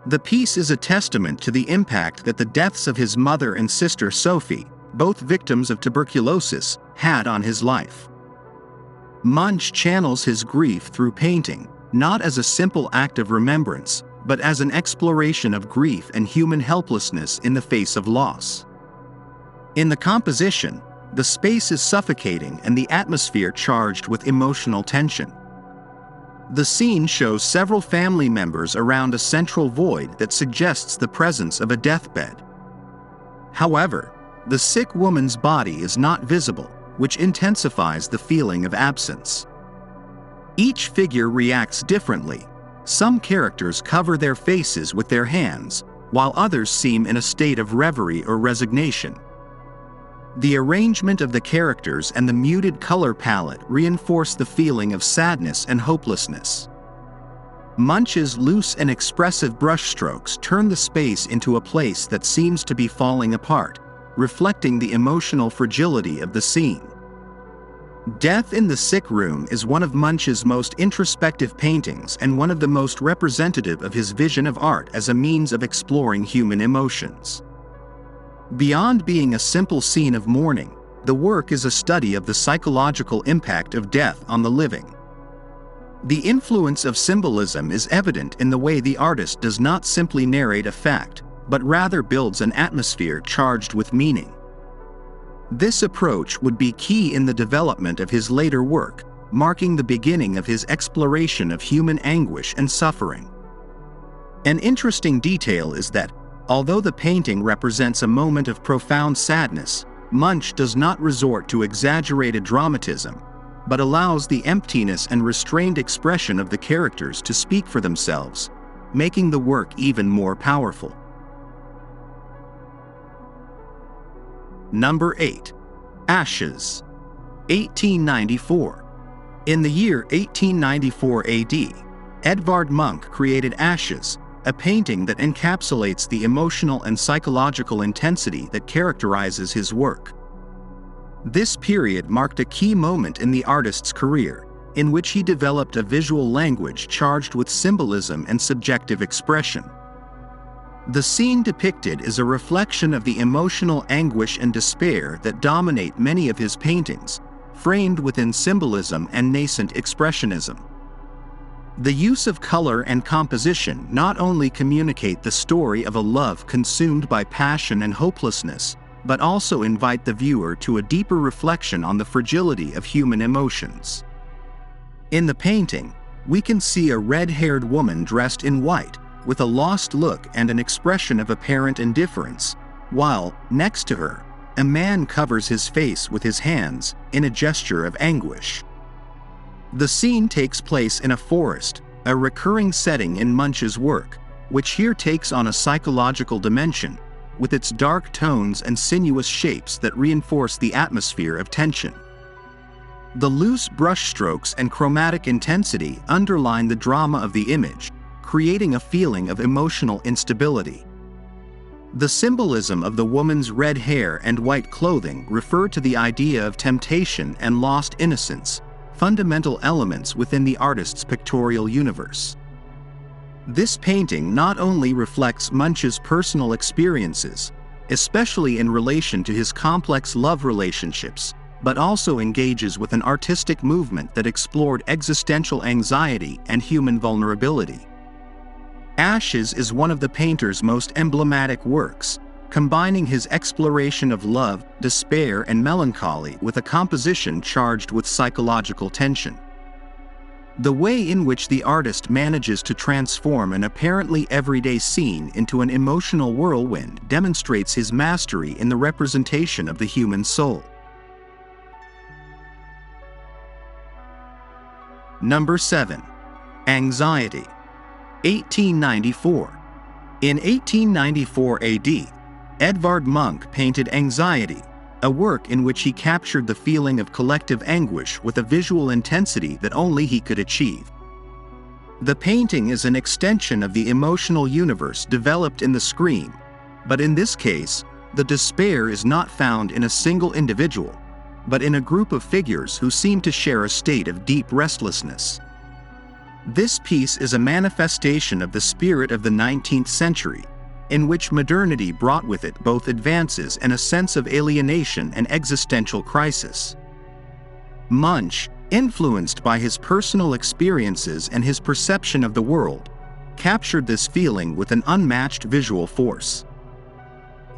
The piece is a testament to the impact that the deaths of his mother and sister Sophie, both victims of tuberculosis, had on his life. Munch channels his grief through painting, not as a simple act of remembrance, but as an exploration of grief and human helplessness in the face of loss. In the composition, the space is suffocating and the atmosphere charged with emotional tension. The scene shows several family members around a central void that suggests the presence of a deathbed. However, the sick woman's body is not visible, which intensifies the feeling of absence. Each figure reacts differently. Some characters cover their faces with their hands, while others seem in a state of reverie or resignation. The arrangement of the characters and the muted color palette reinforce the feeling of sadness and hopelessness. Munch's loose and expressive brushstrokes turn the space into a place that seems to be falling apart, reflecting the emotional fragility of the scene. Death in the Sick Room is one of Munch's most introspective paintings and one of the most representative of his vision of art as a means of exploring human emotions. Beyond being a simple scene of mourning, the work is a study of the psychological impact of death on the living. The influence of symbolism is evident in the way the artist does not simply narrate a fact, but rather builds an atmosphere charged with meaning. This approach would be key in the development of his later work, marking the beginning of his exploration of human anguish and suffering. An interesting detail is that, although the painting represents a moment of profound sadness, Munch does not resort to exaggerated dramatism, but allows the emptiness and restrained expression of the characters to speak for themselves, making the work even more powerful. Number 8. Ashes. 1894. In the year 1894 AD, Edvard Munch created Ashes, a painting that encapsulates the emotional and psychological intensity that characterizes his work. This period marked a key moment in the artist's career, in which he developed a visual language charged with symbolism and subjective expression. The scene depicted is a reflection of the emotional anguish and despair that dominate many of his paintings, framed within symbolism and nascent expressionism. The use of color and composition not only communicate the story of a love consumed by passion and hopelessness, but also invite the viewer to a deeper reflection on the fragility of human emotions. In the painting, we can see a red-haired woman dressed in white, with a lost look and an expression of apparent indifference, while, next to her, a man covers his face with his hands in a gesture of anguish. The scene takes place in a forest, a recurring setting in Munch's work, which here takes on a psychological dimension, with its dark tones and sinuous shapes that reinforce the atmosphere of tension. The loose brushstrokes and chromatic intensity underline the drama of the image, creating a feeling of emotional instability. The symbolism of the woman's red hair and white clothing refer to the idea of temptation and lost innocence, fundamental elements within the artist's pictorial universe. This painting not only reflects Munch's personal experiences, especially in relation to his complex love relationships, but also engages with an artistic movement that explored existential anxiety and human vulnerability. Ashes is one of the painter's most emblematic works, combining his exploration of love, despair, and melancholy with a composition charged with psychological tension. The way in which the artist manages to transform an apparently everyday scene into an emotional whirlwind demonstrates his mastery in the representation of the human soul. Number 7. Anxiety. 1894. In 1894 AD, Edvard Munch painted Anxiety, a work in which he captured the feeling of collective anguish with a visual intensity that only he could achieve. The painting is an extension of the emotional universe developed in the scream, but in this case, the despair is not found in a single individual, but in a group of figures who seem to share a state of deep restlessness. This piece is a manifestation of the spirit of the 19th century, in which modernity brought with it both advances and a sense of alienation and existential crisis. Munch, influenced by his personal experiences and his perception of the world, captured this feeling with an unmatched visual force.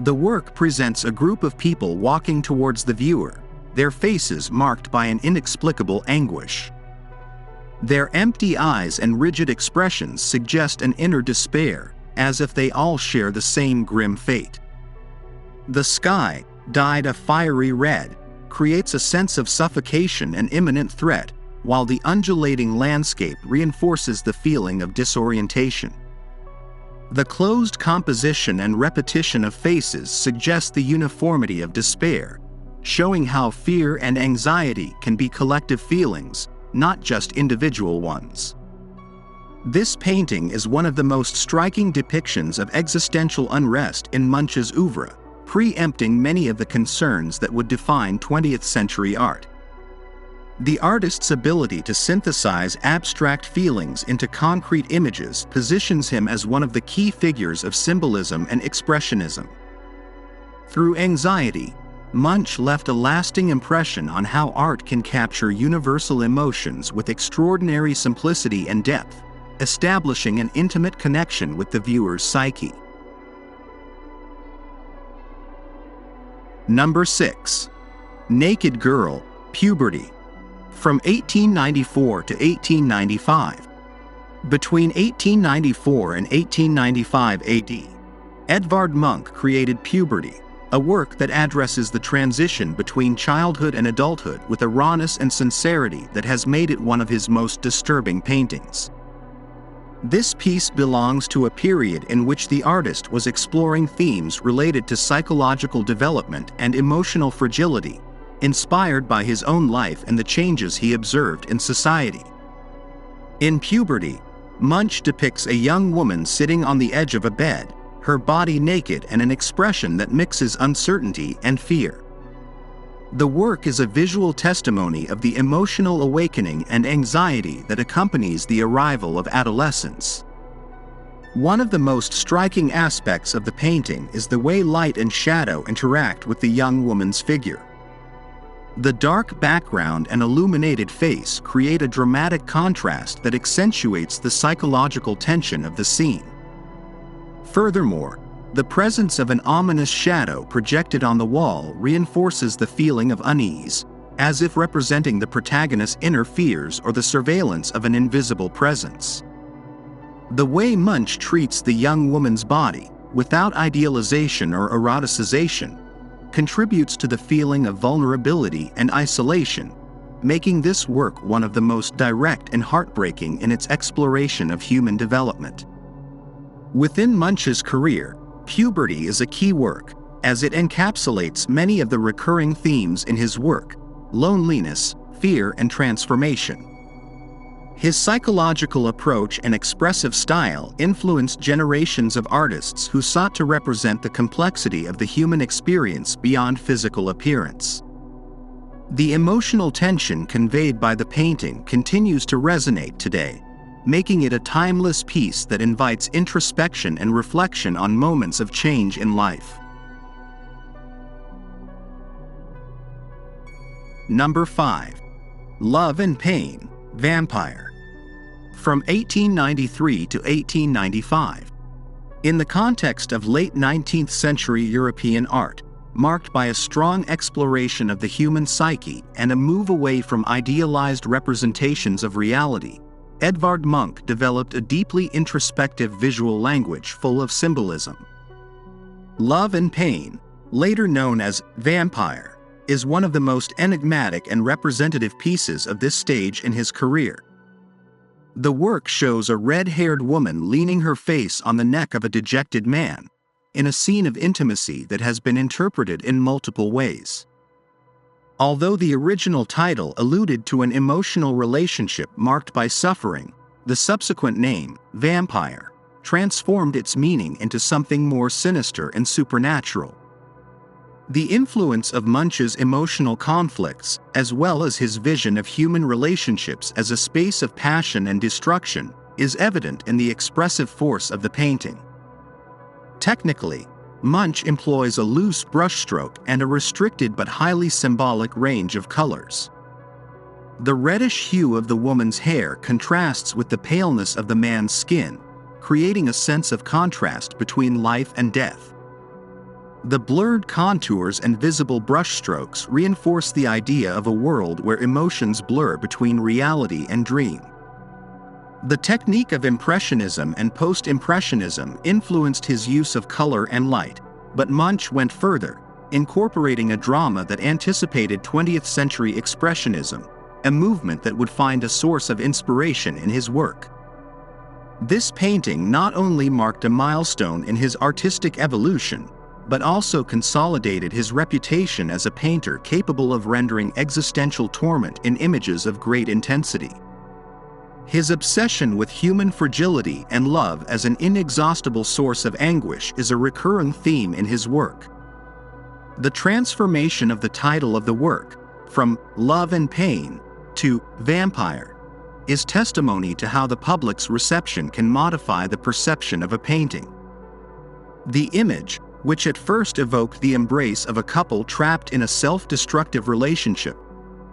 The work presents a group of people walking towards the viewer, their faces marked by an inexplicable anguish. Their empty eyes and rigid expressions suggest an inner despair, as if they all share the same grim fate. The sky, dyed a fiery red, creates a sense of suffocation and imminent threat, while the undulating landscape reinforces the feeling of disorientation. The closed composition and repetition of faces suggest the uniformity of despair, showing how fear and anxiety can be collective feelings, not just individual ones. This painting is one of the most striking depictions of existential unrest in Munch's oeuvre, preempting many of the concerns that would define 20th century art. The artist's ability to synthesize abstract feelings into concrete images positions him as one of the key figures of symbolism and expressionism. Through Anxiety, Munch left a lasting impression on how art can capture universal emotions with extraordinary simplicity and depth, establishing an intimate connection with the viewer's psyche. Number 6. Naked Girl, Puberty. From 1894 to 1895. Between 1894 and 1895 AD, Edvard Munch created Puberty, a work that addresses the transition between childhood and adulthood with a rawness and sincerity that has made it one of his most disturbing paintings. This piece belongs to a period in which the artist was exploring themes related to psychological development and emotional fragility, inspired by his own life and the changes he observed in society. In Puberty, Munch depicts a young woman sitting on the edge of a bed, her body naked and an expression that mixes uncertainty and fear. The work is a visual testimony of the emotional awakening and anxiety that accompanies the arrival of adolescence. One of the most striking aspects of the painting is the way light and shadow interact with the young woman's figure. The dark background and illuminated face create a dramatic contrast that accentuates the psychological tension of the scene. Furthermore, the presence of an ominous shadow projected on the wall reinforces the feeling of unease, as if representing the protagonist's inner fears or the surveillance of an invisible presence. The way Munch treats the young woman's body, without idealization or eroticization, contributes to the feeling of vulnerability and isolation, making this work one of the most direct and heartbreaking in its exploration of human development. Within Munch's career, Puberty is a key work, as it encapsulates many of the recurring themes in his work: loneliness, fear, and transformation. His psychological approach and expressive style influenced generations of artists who sought to represent the complexity of the human experience beyond physical appearance. The emotional tension conveyed by the painting continues to resonate today, making it a timeless piece that invites introspection and reflection on moments of change in life. Number 5. Love and Pain, Vampire. From 1893 to 1895. In the context of late 19th century European art, marked by a strong exploration of the human psyche and a move away from idealized representations of reality, Edvard Munch developed a deeply introspective visual language full of symbolism. Love and Pain, later known as Vampire, is one of the most enigmatic and representative pieces of this stage in his career. The work shows a red-haired woman leaning her face on the neck of a dejected man, in a scene of intimacy that has been interpreted in multiple ways. Although the original title alluded to an emotional relationship marked by suffering, the subsequent name, Vampire, transformed its meaning into something more sinister and supernatural. The influence of Munch's emotional conflicts, as well as his vision of human relationships as a space of passion and destruction, is evident in the expressive force of the painting. Technically, Munch employs a loose brushstroke and a restricted but highly symbolic range of colors. The reddish hue of the woman's hair contrasts with the paleness of the man's skin, creating a sense of contrast between life and death. The blurred contours and visible brushstrokes reinforce the idea of a world where emotions blur between reality and dream. The technique of Impressionism and Post-Impressionism influenced his use of color and light, but Munch went further, incorporating a drama that anticipated 20th century Expressionism, a movement that would find a source of inspiration in his work. This painting not only marked a milestone in his artistic evolution, but also consolidated his reputation as a painter capable of rendering existential torment in images of great intensity. His obsession with human fragility and love as an inexhaustible source of anguish is a recurring theme in his work. The transformation of the title of the work, from Love and Pain to Vampire, is testimony to how the public's reception can modify the perception of a painting. The image, which at first evoked the embrace of a couple trapped in a self-destructive relationship,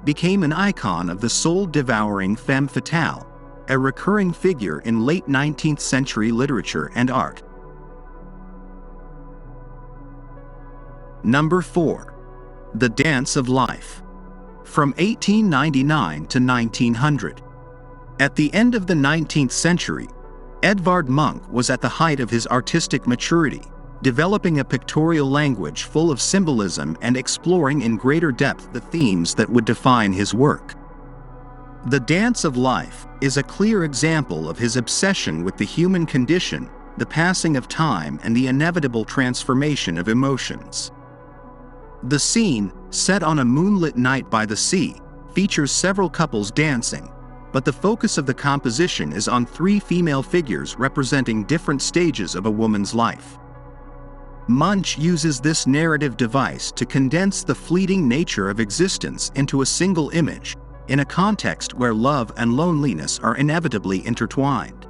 became an icon of the soul-devouring femme fatale, a recurring figure in late 19th century literature and art. Number 4. The Dance of Life. From 1899 to 1900. At the end of the 19th century, Edvard Munch was at the height of his artistic maturity, developing a pictorial language full of symbolism and exploring in greater depth the themes that would define his work. The Dance of Life is a clear example of his obsession with the human condition, the passing of time, and the inevitable transformation of emotions. The scene, set on a moonlit night by the sea, features several couples dancing, but the focus of the composition is on three female figures representing different stages of a woman's life. Munch uses this narrative device to condense the fleeting nature of existence into a single image, in a context where love and loneliness are inevitably intertwined.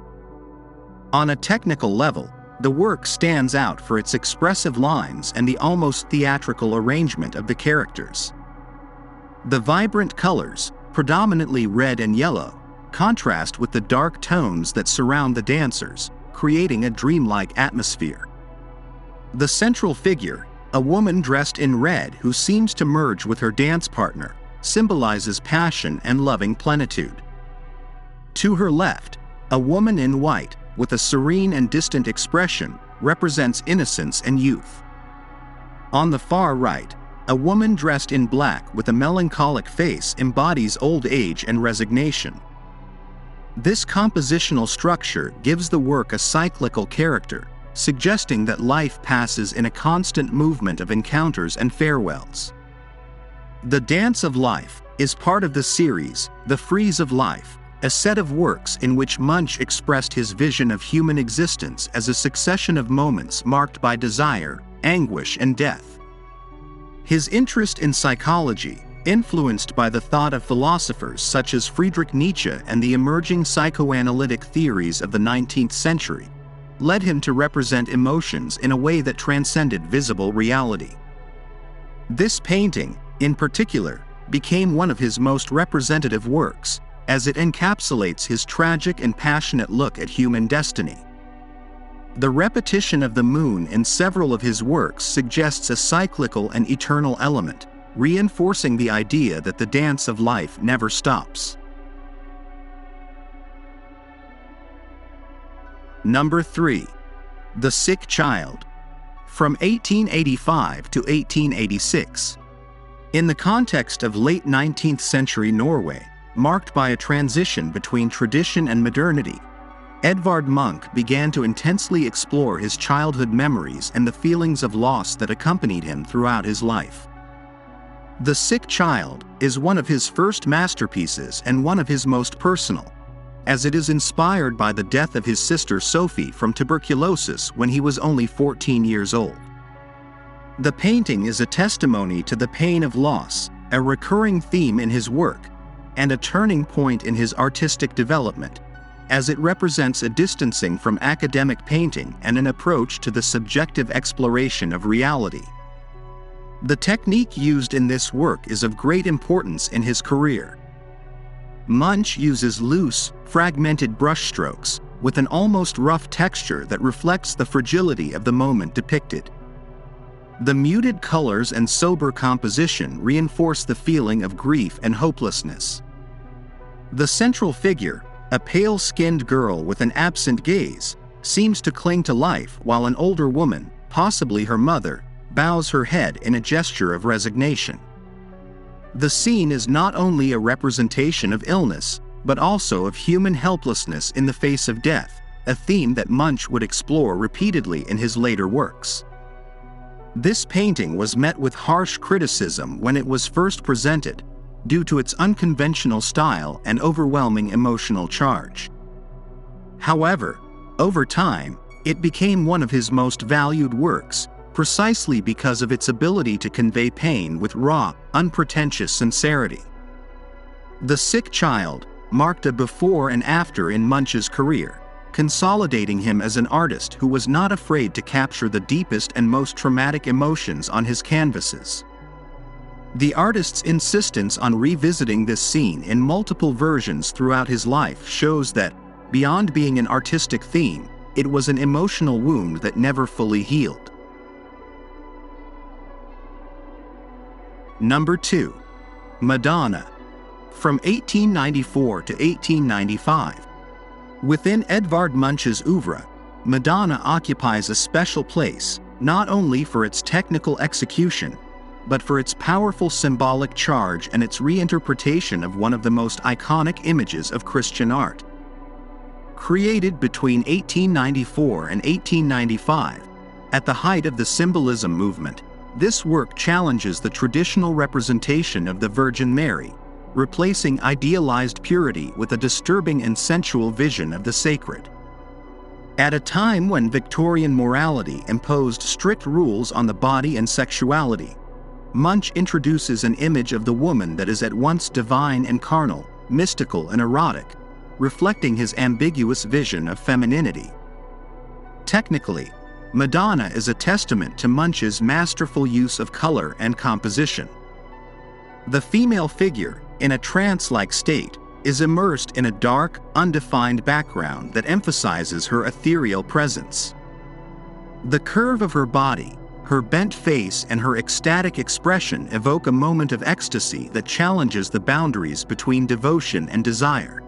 On a technical level, the work stands out for its expressive lines and the almost theatrical arrangement of the characters. The vibrant colors, predominantly red and yellow, contrast with the dark tones that surround the dancers, creating a dreamlike atmosphere. The central figure, a woman dressed in red who seems to merge with her dance partner, symbolizes passion and loving plenitude. To her left, a woman in white, with a serene and distant expression, represents innocence and youth. On the far right, a woman dressed in black with a melancholic face embodies old age and resignation. This compositional structure gives the work a cyclical character, suggesting that life passes in a constant movement of encounters and farewells. The Dance of Life is part of the series, The Frieze of Life, a set of works in which Munch expressed his vision of human existence as a succession of moments marked by desire, anguish, and death. His interest in psychology, influenced by the thought of philosophers such as Friedrich Nietzsche and the emerging psychoanalytic theories of the 19th century, led him to represent emotions in a way that transcended visible reality. This painting, in particular, became one of his most representative works, as it encapsulates his tragic and passionate look at human destiny. The repetition of the moon in several of his works suggests a cyclical and eternal element, reinforcing the idea that the dance of life never stops. Number 3. The Sick Child. From 1885 to 1886. In the context of late 19th century Norway, marked by a transition between tradition and modernity, Edvard Munch began to intensely explore his childhood memories and the feelings of loss that accompanied him throughout his life. The Sick Child is one of his first masterpieces and one of his most personal, as it is inspired by the death of his sister Sophie from tuberculosis when he was only 14 years old. The painting is a testimony to the pain of loss, a recurring theme in his work, and a turning point in his artistic development, as it represents a distancing from academic painting and an approach to the subjective exploration of reality. The technique used in this work is of great importance in his career. Munch uses loose, fragmented brushstrokes, with an almost rough texture that reflects the fragility of the moment depicted. The muted colors and sober composition reinforce the feeling of grief and hopelessness. The central figure, a pale-skinned girl with an absent gaze, seems to cling to life while an older woman, possibly her mother, bows her head in a gesture of resignation. The scene is not only a representation of illness, but also of human helplessness in the face of death, a theme that Munch would explore repeatedly in his later works. This painting was met with harsh criticism when it was first presented, due to its unconventional style and overwhelming emotional charge. However, over time, it became one of his most valued works, precisely because of its ability to convey pain with raw, unpretentious sincerity. The Sick Child marked a before and after in Munch's career, consolidating him as an artist who was not afraid to capture the deepest and most traumatic emotions on his canvases. The artist's insistence on revisiting this scene in multiple versions throughout his life shows that, beyond being an artistic theme, it was an emotional wound that never fully healed. Number 2. Madonna. From 1894 to 1895. Within Edvard Munch's oeuvre, Madonna occupies a special place, not only for its technical execution, but for its powerful symbolic charge and its reinterpretation of one of the most iconic images of Christian art. Created between 1894 and 1895, at the height of the symbolism movement, this work challenges the traditional representation of the Virgin Mary, replacing idealized purity with a disturbing and sensual vision of the sacred. At a time when Victorian morality imposed strict rules on the body and sexuality, Munch introduces an image of the woman that is at once divine and carnal, mystical and erotic, reflecting his ambiguous vision of femininity. Technically, Madonna is a testament to Munch's masterful use of color and composition. The female figure, in a trance-like state, is immersed in a dark, undefined background that emphasizes her ethereal presence. The curve of her body, her bent face and her ecstatic expression evoke a moment of ecstasy that challenges the boundaries between devotion and desire.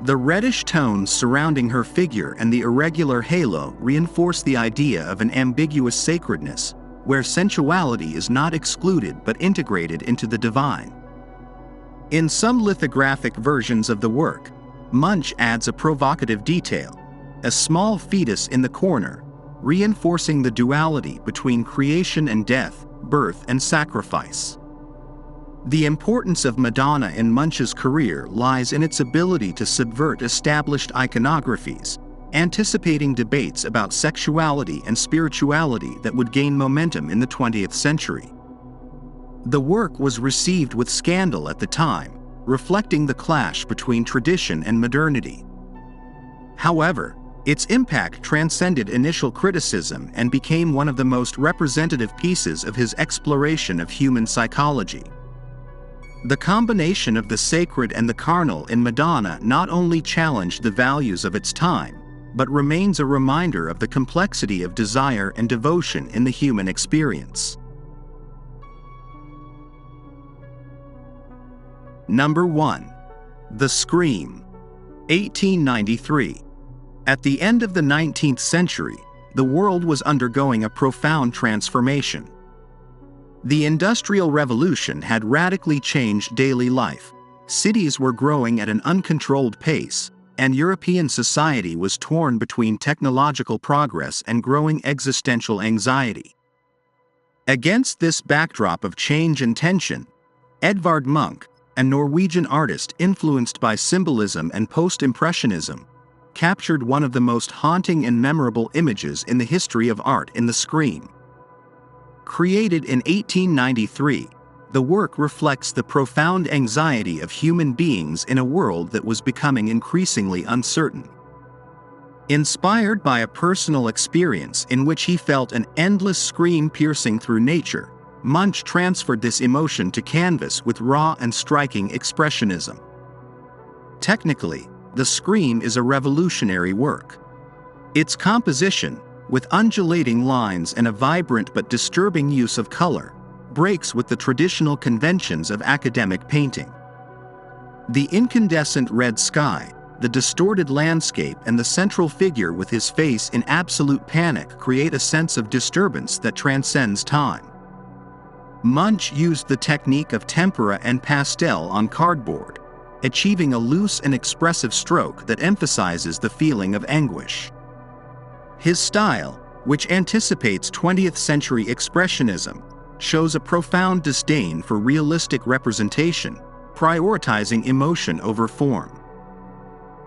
The reddish tones surrounding her figure and the irregular halo reinforce the idea of an ambiguous sacredness, where sensuality is not excluded but integrated into the divine. In some lithographic versions of the work, Munch adds a provocative detail, a small fetus in the corner, reinforcing the duality between creation and death, birth and sacrifice. The importance of Madonna in Munch's career lies in its ability to subvert established iconographies, anticipating debates about sexuality and spirituality that would gain momentum in the 20th century. The work was received with scandal at the time, reflecting the clash between tradition and modernity. However, its impact transcended initial criticism and became one of the most representative pieces of his exploration of human psychology. The combination of the sacred and the carnal in Madonna not only challenged the values of its time, but remains a reminder of the complexity of desire and devotion in the human experience. Number 1. The Scream, 1893. At the end of the 19th century, the world was undergoing a profound transformation. The Industrial Revolution had radically changed daily life. Cities were growing at an uncontrolled pace, and European society was torn between technological progress and growing existential anxiety. Against this backdrop of change and tension, Edvard Munch, a Norwegian artist influenced by symbolism and post-impressionism, captured one of the most haunting and memorable images in the history of art in The Scream. Created in 1893, the work reflects the profound anxiety of human beings in a world that was becoming increasingly uncertain. Inspired by a personal experience in which he felt an endless scream piercing through nature, Munch transferred this emotion to canvas with raw and striking expressionism. Technically, The Scream is a revolutionary work. Its composition, with undulating lines and a vibrant but disturbing use of color, breaks with the traditional conventions of academic painting. The incandescent red sky, the distorted landscape, and the central figure with his face in absolute panic create a sense of disturbance that transcends time. Munch used the technique of tempera and pastel on cardboard, achieving a loose and expressive stroke that emphasizes the feeling of anguish. His style, which anticipates 20th century expressionism, shows a profound disdain for realistic representation, prioritizing emotion over form.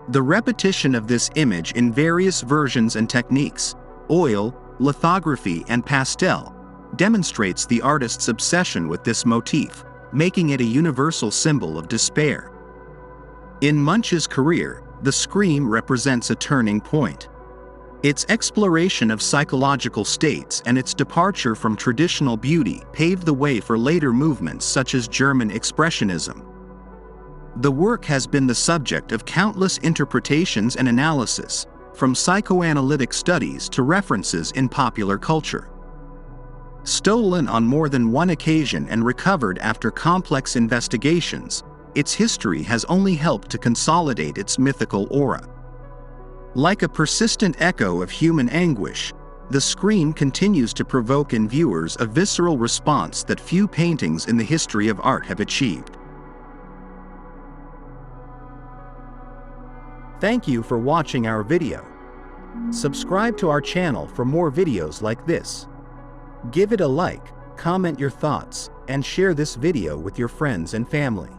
The repetition of this image in various versions and techniques, oil, lithography, and pastel, demonstrates the artist's obsession with this motif, making it a universal symbol of despair. In Munch's career, The Scream represents a turning point. Its exploration of psychological states and its departure from traditional beauty paved the way for later movements such as German Expressionism. The work has been the subject of countless interpretations and analysis, from psychoanalytic studies to references in popular culture. Stolen on more than one occasion and recovered after complex investigations, its history has only helped to consolidate its mythical aura. Like a persistent echo of human anguish, The Scream continues to provoke in viewers a visceral response that few paintings in the history of art have achieved. Thank you for watching our video. Subscribe to our channel for more videos like this. Give it a like, comment your thoughts, and share this video with your friends and family.